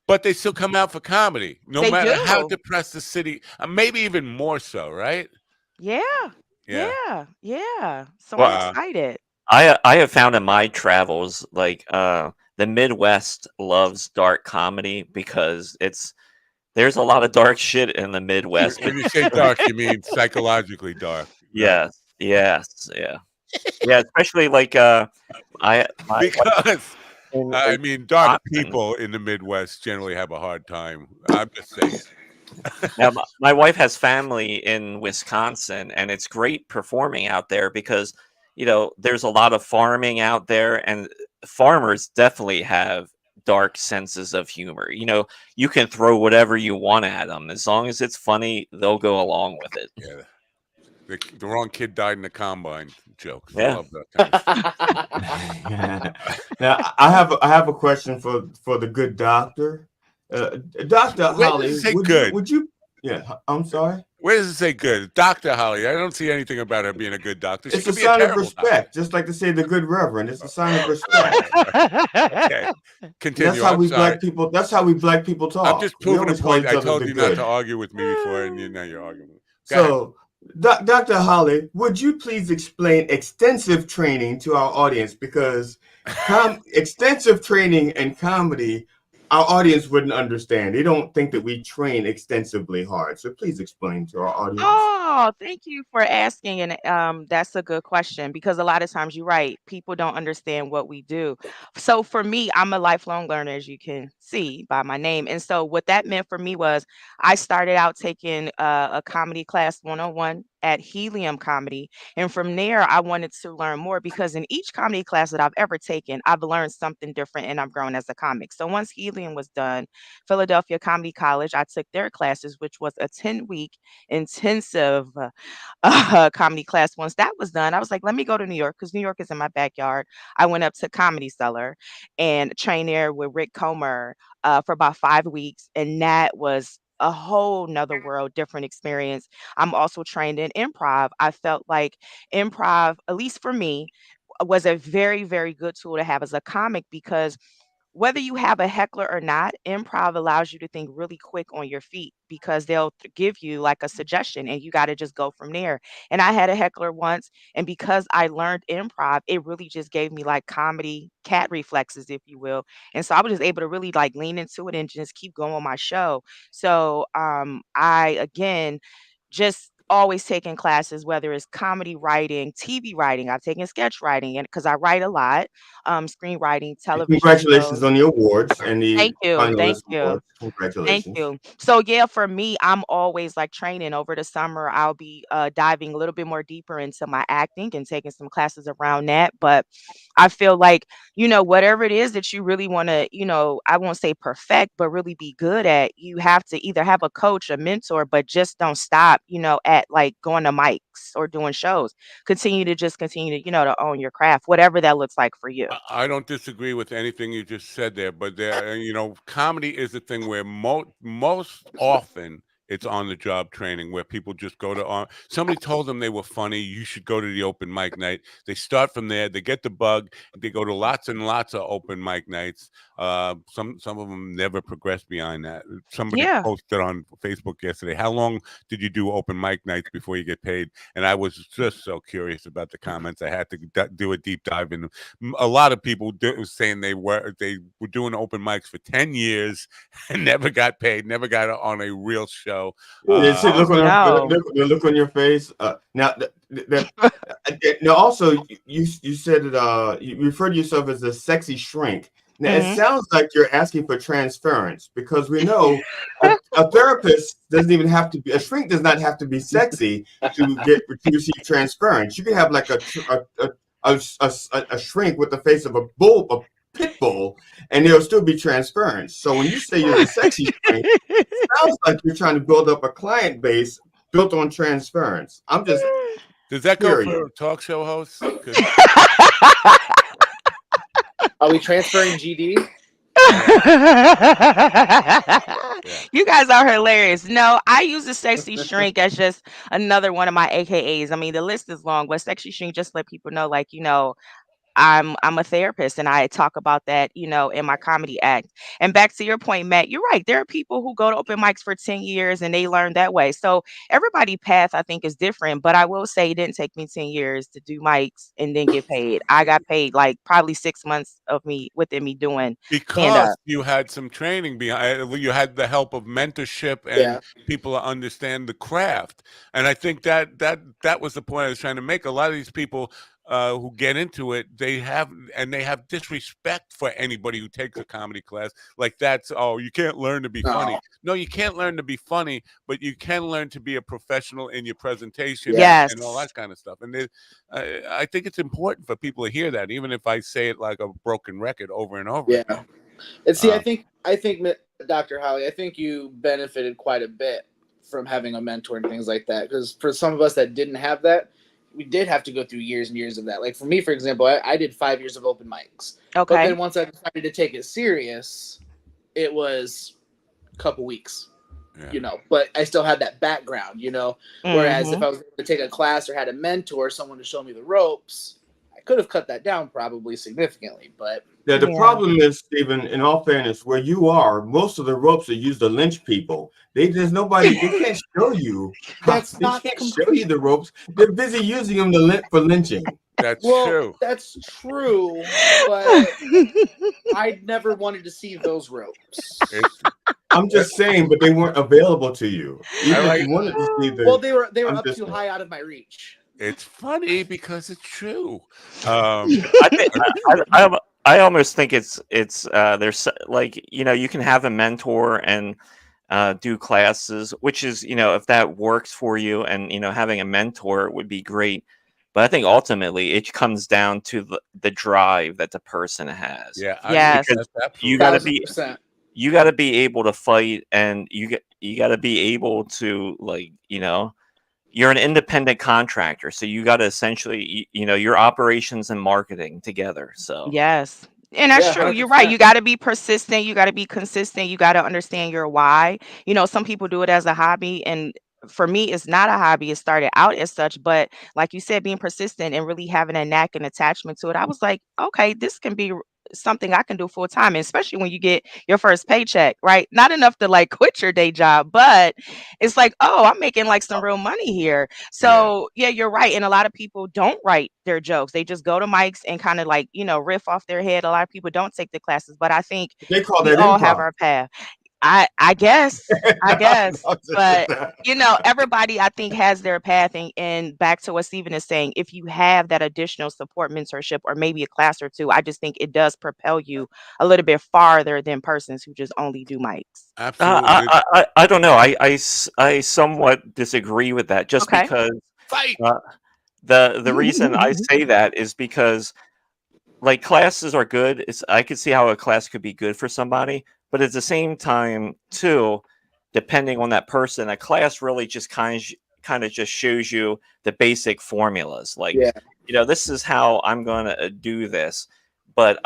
But they still come out for comedy, no matter how depressed the city. Maybe even more so, right? Yeah. So I'm excited. I have found in my travels, like the Midwest loves dark comedy because there's a lot of dark shit in the Midwest. When you say dark, you mean psychologically dark. Right? Yeah. Especially like because I mean, dark people in the Midwest generally have a hard time. I'm just saying. Now, my wife has family in Wisconsin, and it's great performing out there because, there's a lot of farming out there, and farmers definitely have dark senses of humor. You can throw whatever you want at them. As long as it's funny, they'll go along with it. Yeah. The wrong kid died in the combine jokes. Yeah. I love that kind of stuff. Now, I have a question for the good doctor. Dr. Holly, would you? Yeah, I'm sorry. Where does it say good? Dr. Holly. I don't see anything about her being a good doctor. It's a sign of respect, just like to say the good reverend. It's a sign of respect. Okay. Continue. That's how we black people talk. I'm just proving a point. I told you not to argue with me before, and now you're arguing. So, Dr. Holly, would you please explain extensive training to our audience? Because extensive training in comedy, our audience wouldn't understand. They don't think that we train extensively hard. So please explain to our audience. Oh, thank you for asking. And that's a good question because a lot of times you're right. People don't understand what we do. So for me, I'm a lifelong learner, as you can see by my name. And so what that meant for me was I started out taking a comedy class 101 at Helium Comedy. And from there, I wanted to learn more because in each comedy class that I've ever taken, I've learned something different and I've grown as a comic. So once Helium was done, Philadelphia Comedy College, I took their classes, which was a 10-week intensive comedy class. Once that was done, I was like, let me go to New York because New York is in my backyard. I went up to Comedy Cellar and trained there with Rick Comer for about 5 weeks. And that was a whole nother world, different experience. I'm also trained in improv. I felt like improv, at least for me, was a very, very good tool to have as a comic because whether you have a heckler or not, improv allows you to think really quick on your feet because they'll give you like a suggestion and you got to just go from there. And I had a heckler once, and because I learned improv, it really just gave me like comedy cat reflexes, if you will. And so I was just able to really like lean into it and just keep going on my show. So I again just always taking classes, whether it's comedy writing, TV writing. I've taken sketch writing, and because I write a lot, screenwriting, And television congratulations shows. on the awards and the Thank you, thank finalist you. awards. Thank Congratulations. you. So yeah, for me, I'm always like training over the summer. I'll be diving a little bit more deeper into my acting and taking some classes around that. But I feel like, whatever it is that you really want to, I won't say perfect, but really be good at, you have to either have a coach, a mentor, but just don't stop, at like going to mics or doing shows. Continue to, to own your craft, whatever that looks like for you. I don't disagree with anything you just said there, but comedy is the thing where most often it's on the job training where people just go to somebody told them they were funny, you should go to the open mic night. They start from there, they get the bug, they go to lots and lots of open mic nights. Some of them never progress beyond that. Somebody Yeah. posted on Facebook yesterday, how long did you do open mic nights before you get paid? And I was just so curious about the comments. I had to do a deep dive in. A lot of people saying they were doing open mics for 10 years and never got paid, never got on a real show. See, the look on your face. Now, now also you said that you referred to yourself as a sexy shrink. Now it sounds like you're asking for transference because we know a therapist doesn't even have to be a shrink. Does not have to be sexy to receive transference. You can have like a shrink with the face of a pit bull, and there'll still be transference. So when you say you're the sexy shrink, it sounds like you're trying to build up a client base built on transference. I'm just Does that go for talk show hosts? Are we transferring GD? You guys are hilarious. No, I use the sexy shrink as just another one of my AKAs. I mean, the list is long, but sexy shrink just let people know, like, I'm a therapist and I talk about that, in my comedy act. And back to your point, Matt, you're right. There are people who go to open mics for 10 years and they learn that way. So everybody's path, I think, is different. But I will say it didn't take me 10 years to do mics and then get paid. I got paid like probably 6 months within me doing because you had some training behind. You had the help of mentorship and people to understand the craft. And I think that was the point I was trying to make. A lot of these people who get into it, they have disrespect for anybody who takes a comedy class. Like you can't learn to be funny. No, you can't learn to be funny, but you can learn to be a professional in your presentation and all that kind of stuff. And I think it's important for people to hear that, even if I say it like a broken record over and over. Yeah. And see, I think Dr. Holly, I think you benefited quite a bit from having a mentor and things like that. Because for some of us that didn't have that, we did have to go through years and years of that. Like for me, for example, I did 5 years of open mics. Okay. But then once I decided to take it serious, it was a couple weeks, but I still had that background, Whereas if I was able to take a class or had a mentor, someone to show me the ropes, I could have cut that down probably significantly. But the problem is, Stephen, in all fairness, where you are, most of the ropes are used to lynch people. There's nobody, they can't show you. They can't show you the ropes. They're busy using them for lynching. That's true. That's true, but I never wanted to see those ropes. I'm just saying, but they weren't available to you. Even if you wanted to see them. Well, they were up too high out of my reach. It's funny because it's true. I almost think it's there's like you can have a mentor and do classes, which is if that works for you, and having a mentor would be great. But I think ultimately it comes down to the drive that the person has. Yeah. Yes. You got to be able to fight, and you got to be able to you're an independent contractor, so you got to essentially your operations and marketing together. So yes. And that's true. 100%. You're right. You got to be persistent. You got to be consistent. You got to understand your why. Some people do it as a hobby, and for me, it's not a hobby. It started out as such, but like you said, being persistent and really having a knack and attachment to it, I was like, okay, this can be something I can do full time, especially when you get your first paycheck, right? Not enough to like quit your day job, but it's like, oh, I'm making like some real money here. So yeah, you're right. And a lot of people don't write their jokes. They just go to mics and kind of like, riff off their head. A lot of people don't take the classes, but I think they call we that all have improv. our path. I guess, but everybody I think has their path, and back to what Stephen is saying, if you have that additional support mentorship or maybe a class or two, I just think it does propel you a little bit farther than persons who just only do mics. Absolutely. I don't know. I somewhat disagree with that, just because the reason I say that is because like classes are good. I could see how a class could be good for somebody, but at the same time, too, depending on that person, a class really just kind of just shows you the basic formulas. Like, this is how I'm going to do this. But,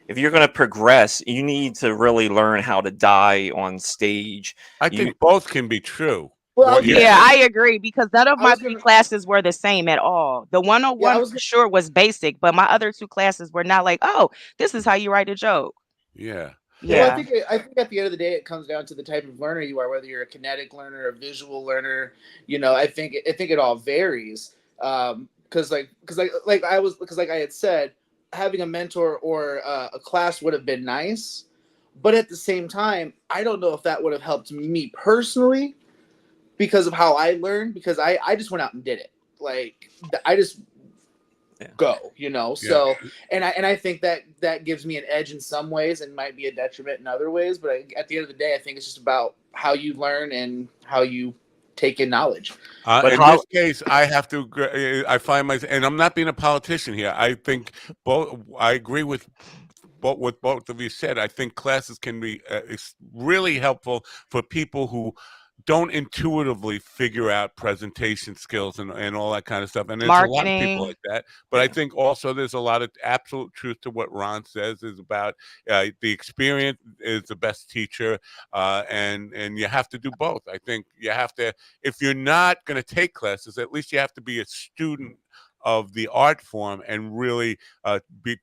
if you're going to progress, you need to really learn how to die on stage. I think both can be true. Well, yeah, I agree, because none of my 3 classes were the same at all. The 101 for sure was basic, but my other 2 classes were not like, oh, this is how you write a joke. Yeah. Well, I think at the end of the day, it comes down to the type of learner you are, whether you're a kinetic learner, a visual learner. I think it all varies. Because like I had said, having a mentor or a class would have been nice, but at the same time, I don't know if that would have helped me personally, because of how I learned, because I just went out and did it. Like I just go, so, and I think that gives me an edge in some ways and might be a detriment in other ways. But at the end of the day, I think it's just about how you learn and how you take in knowledge. But in this case, I have to, I find myself, and I'm not being a politician here. I think I agree with what both of you said. I think classes can be really helpful for people who don't intuitively figure out presentation skills and all that kind of stuff. And there's a lot of people like that. But I think also there's a lot of absolute truth to what Ron says is about the experience is the best teacher. And you have to do both. I think you have to, if you're not going to take classes, at least you have to be a student of the art form and really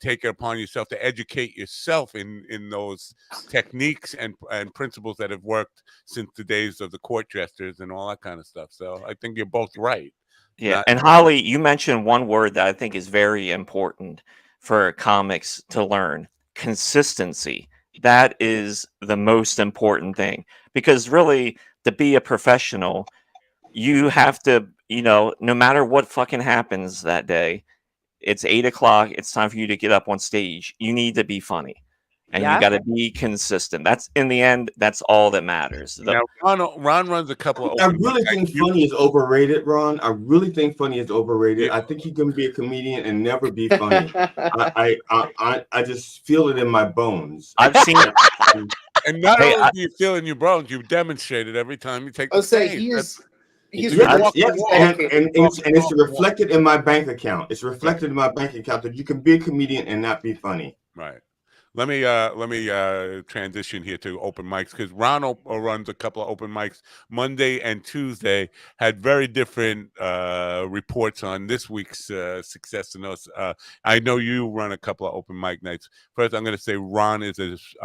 take it upon yourself to educate yourself in those techniques and principles that have worked since the days of the court jesters and all that kind of stuff. So I think you're both right. Yeah, and Holly, you mentioned one word that I think is very important for comics to learn: consistency. That is the most important thing, because really, to be a professional, you have to, no matter what fucking happens that day, it's 8 o'clock. It's time for you to get up on stage. You need to be funny, and you got to be consistent. That's, in the end, that's all that matters. Now, Ron runs a couple of. I really think funny is overrated, Ron. I really think funny is overrated. I think you can be a comedian and never be funny. I just feel it in my bones. I've seen. And not only do you feel it in your bones, you demonstrate it every time you take the stage. And it's reflected in my bank account. It's reflected in my bank account that you can be a comedian and not be funny. Right. Let me transition here to open mics, because Ron runs a couple of open mics Monday and Tuesday. Had very different reports on this week's success in those. I know you run a couple of open mic nights. First, I'm going to say Ron is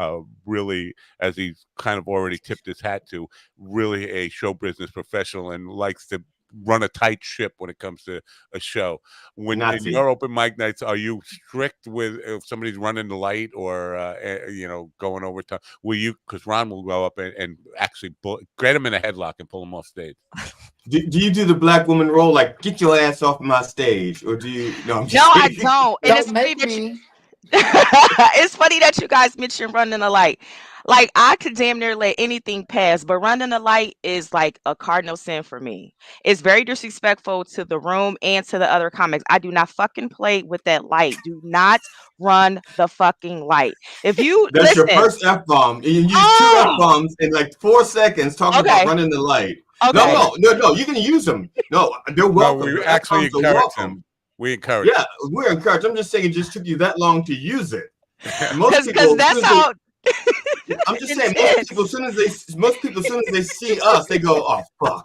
really, as he's kind of already tipped his hat to, really a show business professional and likes to run a tight ship when it comes to a show. When in your open mic nights, are you strict with if somebody's running the light or going over time? Will you? Because Ron will go up and actually get him in a headlock and pull him off stage. Do you do the black woman role, like get your ass off my stage, or do you? No, I don't. And it's funny that it's funny that you guys mentioned running the light. Like, I could damn near let anything pass, but running the light is like a cardinal sin for me. It's very disrespectful to the room and to the other comics. I do not fucking play with that light. Do not run the fucking light. If you that's your first F-bomb. You use 2 F-bombs in like 4 seconds talking about running the light. Okay. No, you can use them. No, they're welcome. No, we actually encourage them. We encourage. Yeah, we're encouraged. I'm just saying it just took you that long to use it. Because that's how. I'm just saying, most people, as soon as they see us, they go, "Oh fuck!"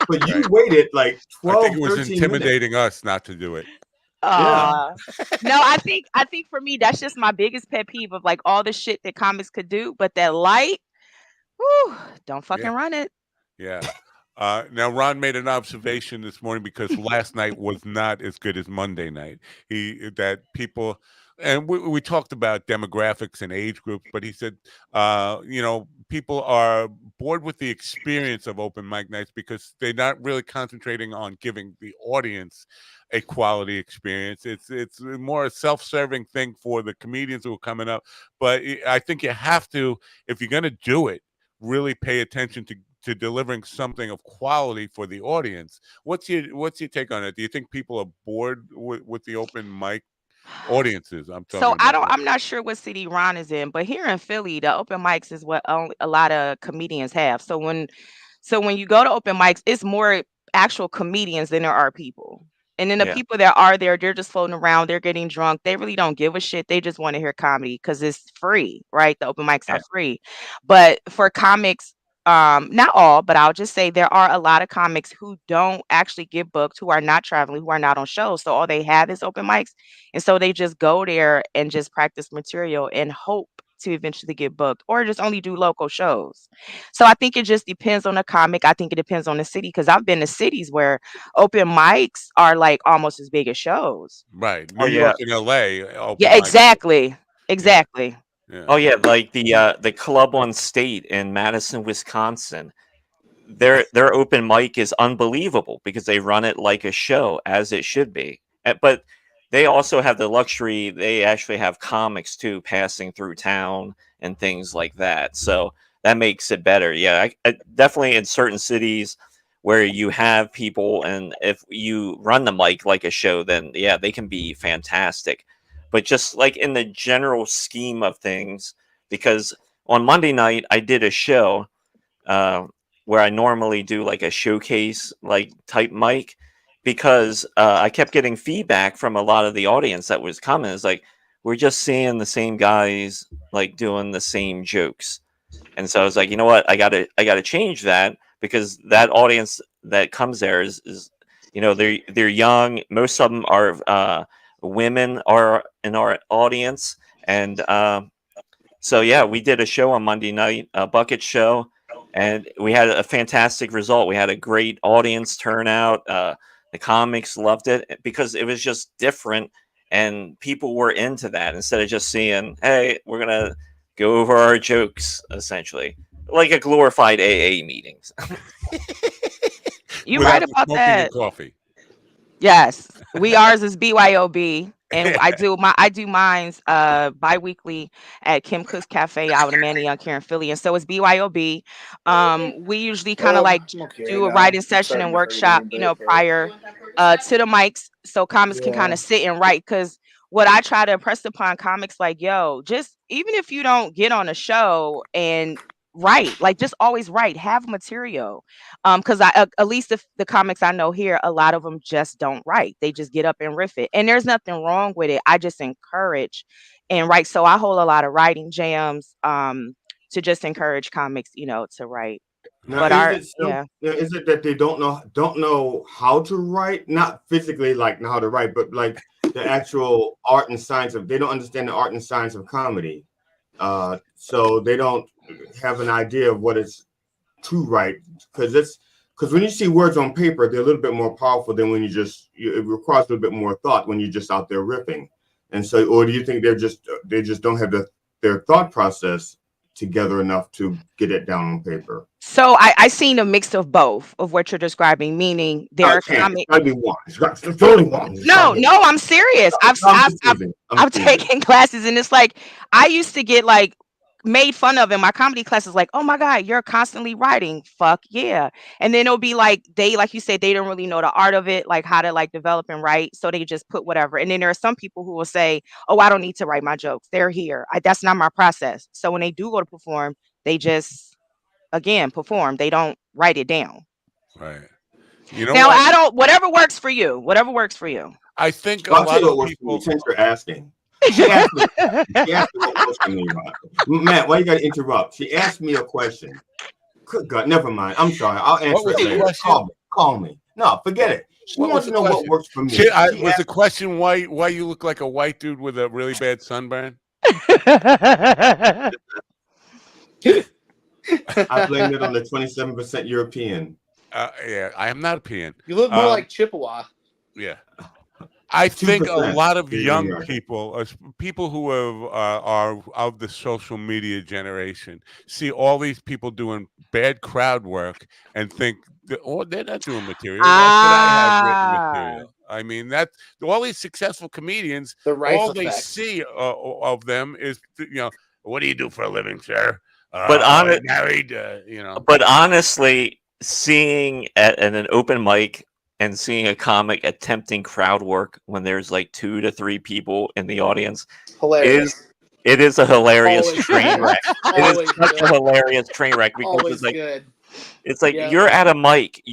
But you waited like 12, I think it was 13 intimidating minutes. us not to do it. Aw. No, I think for me that's just my biggest pet peeve of like all the shit that comics could do, but that light, whew, don't fucking run it. Yeah. Now, Ron made an observation this morning because last night was not as good as Monday night. That people, and we talked about demographics and age groups, but he said, people are bored with the experience of open mic nights because they're not really concentrating on giving the audience a quality experience. It's more a self-serving thing for the comedians who are coming up. But I think you have to, if you're going to do it, really pay attention to delivering something of quality for the audience. What's your take on it? Do you think people are bored with the open mic audiences? I'm talking about. I'm not sure what city Ron is in, but here in Philly, the open mics is what only a lot of comedians have. So when you go to open mics, it's more actual comedians than there are people. And then the people that are there, they're just floating around, they're getting drunk. They really don't give a shit. They just want to hear comedy because it's free, right? The open mics are free. But for comics, not all, but I'll just say there are a lot of comics who don't actually get booked, who are not traveling, who are not on shows. So all they have is open mics. And so they just go there and just practice material and hope to eventually get booked or just only do local shows. So I think it just depends on the comic. I think it depends on the city because I've been to cities where open mics are like almost as big as shows. Right. New York and LA. Yeah, exactly. Exactly. Yeah. Oh yeah, like the Club on State in Madison, Wisconsin. Their open mic is unbelievable because they run it like a show as it should be. But they also have the luxury, they actually have comics too passing through town and things like that. So that makes it better. Yeah, I definitely in certain cities where you have people and if you run the mic like a show, then yeah, they can be fantastic. But just like in the general scheme of things, because on Monday night I did a show where I normally do like a showcase like type mic, because I kept getting feedback from a lot of the audience that was coming. It's like, we're just seeing the same guys like doing the same jokes. And so I was like, you know what, I gotta change that, because that audience that comes there is they're young. Most of them are women are in our audience. And so yeah, we did a show on Monday night, a bucket show, and we had a fantastic result. We had a great audience turnout. The comics loved it because it was just different and people were into that instead of just seeing, hey, we're going to go over our jokes, essentially. Like a glorified AA meetings. You're right about that. Coffee. Yes. Ours is BYOB. And I do mine's bi-weekly at Kim Cook's Cafe out in Manayunk here in Philly. And so it's BYOB. We usually kind of like do a writing session and workshop, prior to the mics, so comics can kind of sit and write. Because what I try to impress upon comics, like, yo, just even if you don't get on a show and write, like just always write, have material. Because at least the comics I know here, a lot of them just don't write. They just get up and riff it. And there's nothing wrong with it. I just encourage and write. So I hold a lot of writing jams to just encourage comics, to write. Now, But is it that they don't know how to write? Not physically like how to write, but like the actual art and science of, they don't understand the art and science of comedy. So they don't have an idea of what it's to write, because when you see words on paper, they're a little bit more powerful than when it requires a little bit more thought when you're just out there ripping. And so, or do you think they just don't have their thought process together enough to get it down on paper? So I seen a mix of both of what you're describing, meaning there are comics. It's gotta be one. It's totally one. No, I'm serious. I've taken classes, and it's like I used to get like made fun of in my comedy classes, like, oh my God, you're constantly writing. Fuck yeah. And then it'll be like, like you said, they don't really know the art of it, like how to like develop and write. So they just put whatever. And then there are some people who will say, oh, I don't need to write my jokes. They're here. That's not my process. So when they do go to perform, they just, again, perform. They don't write it down. Right. Now, whatever works for you. I think a lot of people. Since you're asking. She asked me what question, Matt, why you gotta interrupt? She asked me a question. Good God, never mind. I'm sorry. I'll answer it later. call me. No, forget it. She wants to know what works for me. Was the question why you look like a white dude with a really bad sunburn? I blame it on the 27% European. Yeah, I am not European. You look more like Chippewa. Yeah. I think a 2% lot of young people, people who are of the social media generation, see all these people doing bad crowd work and think, they're not doing material. Why should I have written material? I mean, all these successful comedians, all they see of them is, what do you do for a living, sir? But married, But honestly, seeing at an open mic and seeing a comic attempting crowd work when there's like 2 to 3 people in the audience it is a hilarious train wreck. It is such a hilarious train wreck because it's like you're at a mic,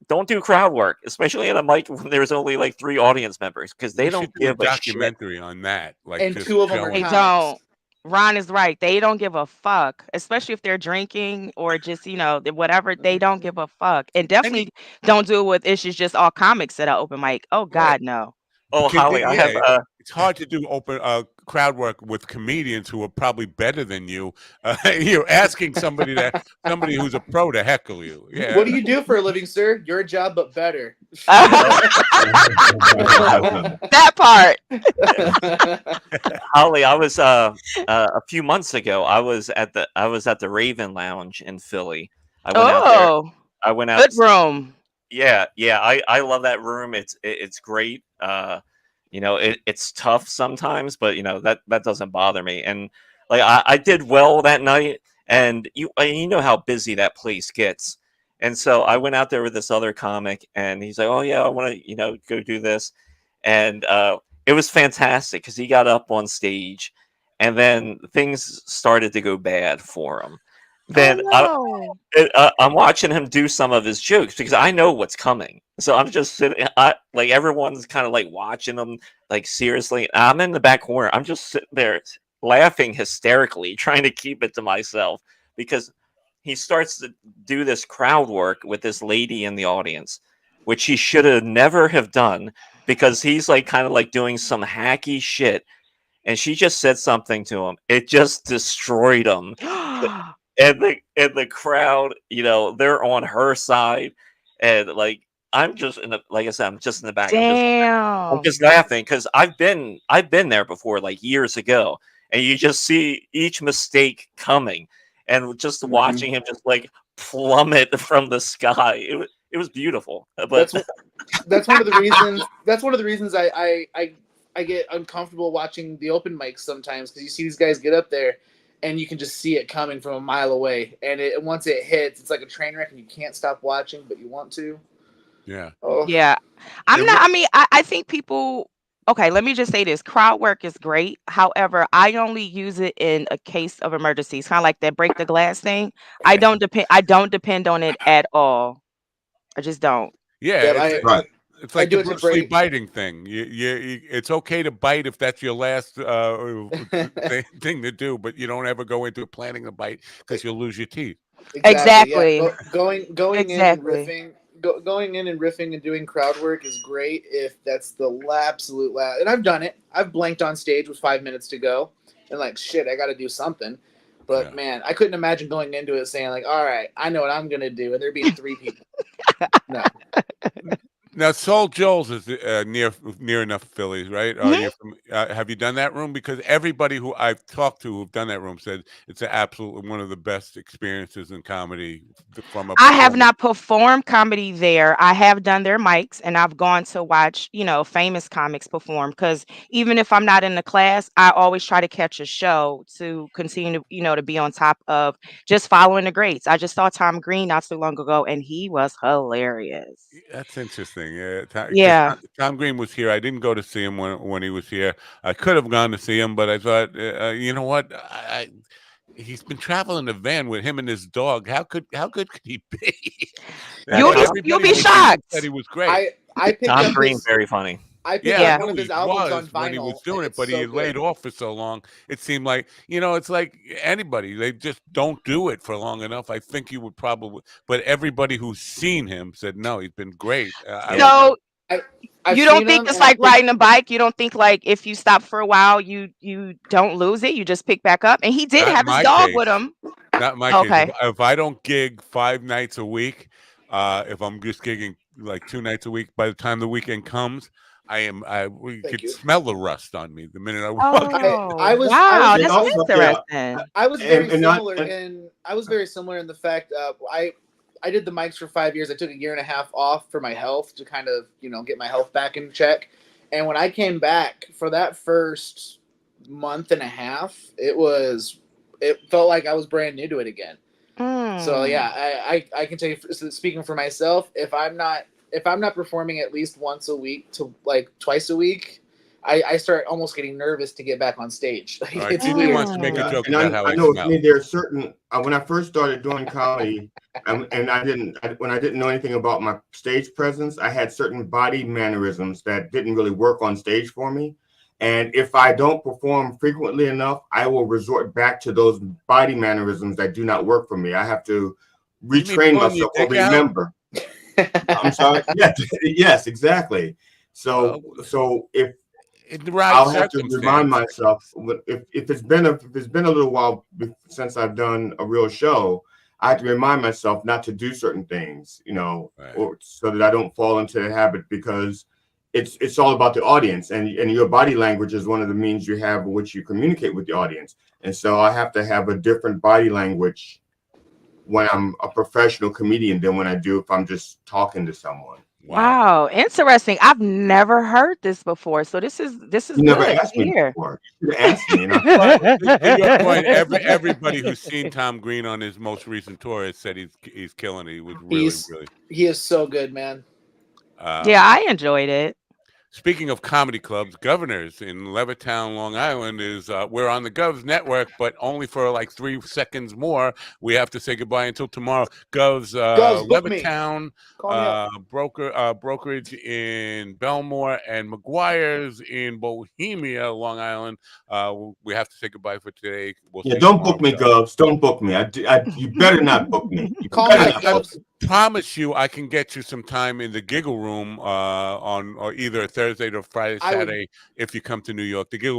don't do crowd work, especially at a mic when there's only like 3 audience members, because they don't give a documentary on that. Like, and 2 of them are they don't. Ron is right. They don't give a fuck, especially if they're drinking or just, whatever. They don't give a fuck. And definitely don't do it with issues just all comics at an open mic. Oh, God, no. Oh, Holly, I have... it's hard to do open crowd work with comedians who are probably better than you. You're asking somebody who's a pro to heckle you. Yeah. What do you do for a living, sir? Your job, but better. That part. Holly, I was a few months ago. I was at the Raven Lounge in Philly. I went out there. I went out. Good room. Yeah. I love that room. It's great. It's tough sometimes, but that doesn't bother me. And like I did well that night, and you know how busy that place gets. And so I went out there with this other comic, and he's like, "Oh yeah, I want to go do this," and it was fantastic because he got up on stage, and then things started to go bad for him. Then I'm watching him do some of his jokes because I know what's coming. So I'm just sitting, like everyone's kind of like watching him, like seriously. I'm in the back corner. I'm just sitting there laughing hysterically, trying to keep it to myself because he starts to do this crowd work with this lady in the audience, which he should have never have done because he's like kind of like doing some hacky shit. And she just said something to him. It just destroyed him. And the crowd, they're on her side, and like I'm just like I said, I'm just in the back. Damn. I'm just laughing because I've been there before, like years ago, and you just see each mistake coming, and just watching him just like plummet from the sky. It was beautiful. But that's one of the reasons. That's one of the reasons I get uncomfortable watching the open mics sometimes because you see these guys get up there. And you can just see it coming from a mile away. And once it hits, it's like a train wreck and you can't stop watching, but you want to. Yeah. Oh. Yeah. I think people, okay, let me just say this. Crowd work is great. However, I only use it in a case of emergencies, kind of like that break the glass thing. I don't depend on it at all. I just don't. Yeah. It's like the Bruce Lee biting thing. It's okay to bite if that's your last thing to do, but you don't ever go into planning a bite because you'll lose your teeth. Exactly. Yeah. Going in and riffing and doing crowd work is great if that's the absolute last. And I've done it. I've blanked on stage with 5 minutes to go, and like shit, I got to do something. But man, I couldn't imagine going into it saying like, "All right, I know what I'm gonna do," and there being 3 people. No. Now, Soul Joel's is near enough Philly, right? Have you done that room? Because everybody who I've talked to who've done that room said it's absolutely one of the best experiences in comedy. I have not performed comedy there. I have done their mics, and I've gone to watch, famous comics perform. Because even if I'm not in the class, I always try to catch a show to continue, to be on top of just following the greats. I just saw Tom Green not so long ago, and he was hilarious. That's interesting. Yeah. Yeah. Tom Green was here. I didn't go to see him when he was here. I could have gone to see him, but I thought, you know what? He's been traveling in a van with him and his dog. How good could he be? You'll be shocked. Said he was great. I picked Tom up Green, very funny. I picked up one of his albums on vinyl when he was doing it, but so he laid off for so long. It seemed like, it's like anybody. They just don't do it for long enough. I think he would probably, but everybody who's seen him said, no, he's been great. So you don't think it's like riding a bike? You don't think like if you stop for a while, you don't lose it? You just pick back up? And he did have his dog with him. Not my case. If I don't gig 5 nights a week, if I'm just gigging like 2 nights a week, by the time the weekend comes, we could smell the rust on me the minute I walk in. I was that's interesting. I was very similar, and I was very similar in the fact I did the mics for 5 years. I took a year and a half off for my health to kind of get my health back in check. And when I came back for that first month and a half, it felt like I was brand new to it again. So yeah, I can tell you, speaking for myself, if I'm not performing at least once a week to like twice a week, I start almost getting nervous to get back on stage. It's weird. Wants to make a joke about how I know. smell. There are certain when I first started doing comedy, and when I didn't know anything about my stage presence, I had certain body mannerisms that didn't really work on stage for me. And if I don't perform frequently enough, I will resort back to those body mannerisms that do not work for me. I have to retrain myself or remember. I'm sorry. Yes, exactly. So if I'll have to remind myself if it's been a little while since I've done a real show, I have to remind myself not to do certain things, or so that I don't fall into the habit, because it's all about the audience, and your body language is one of the means you have in which you communicate with the audience. And so I have to have a different body language when I'm a professional comedian than when I do if I'm just talking to someone. Wow, interesting. I've never heard this before. So this is You never good asked to me hear. before. You should have asked me. To your point, everybody who's seen Tom Green on his most recent tour has said he's killing it. He was really. He is so good, man. Yeah, I enjoyed it. Speaking of comedy clubs, Governors in Levittown, Long Island we're on the Govs network, but only for like 3 seconds more. We have to say goodbye until tomorrow. Govs Levittown, brokerage in Belmore, and McGuire's in Bohemia, Long Island. We have to say goodbye for today. Don't book me, Govs. Don't book me. You better not book me. I promise you, I can get you some time in the Giggle Room on either Thursday or Friday, Saturday, if you come to New York. The Giggle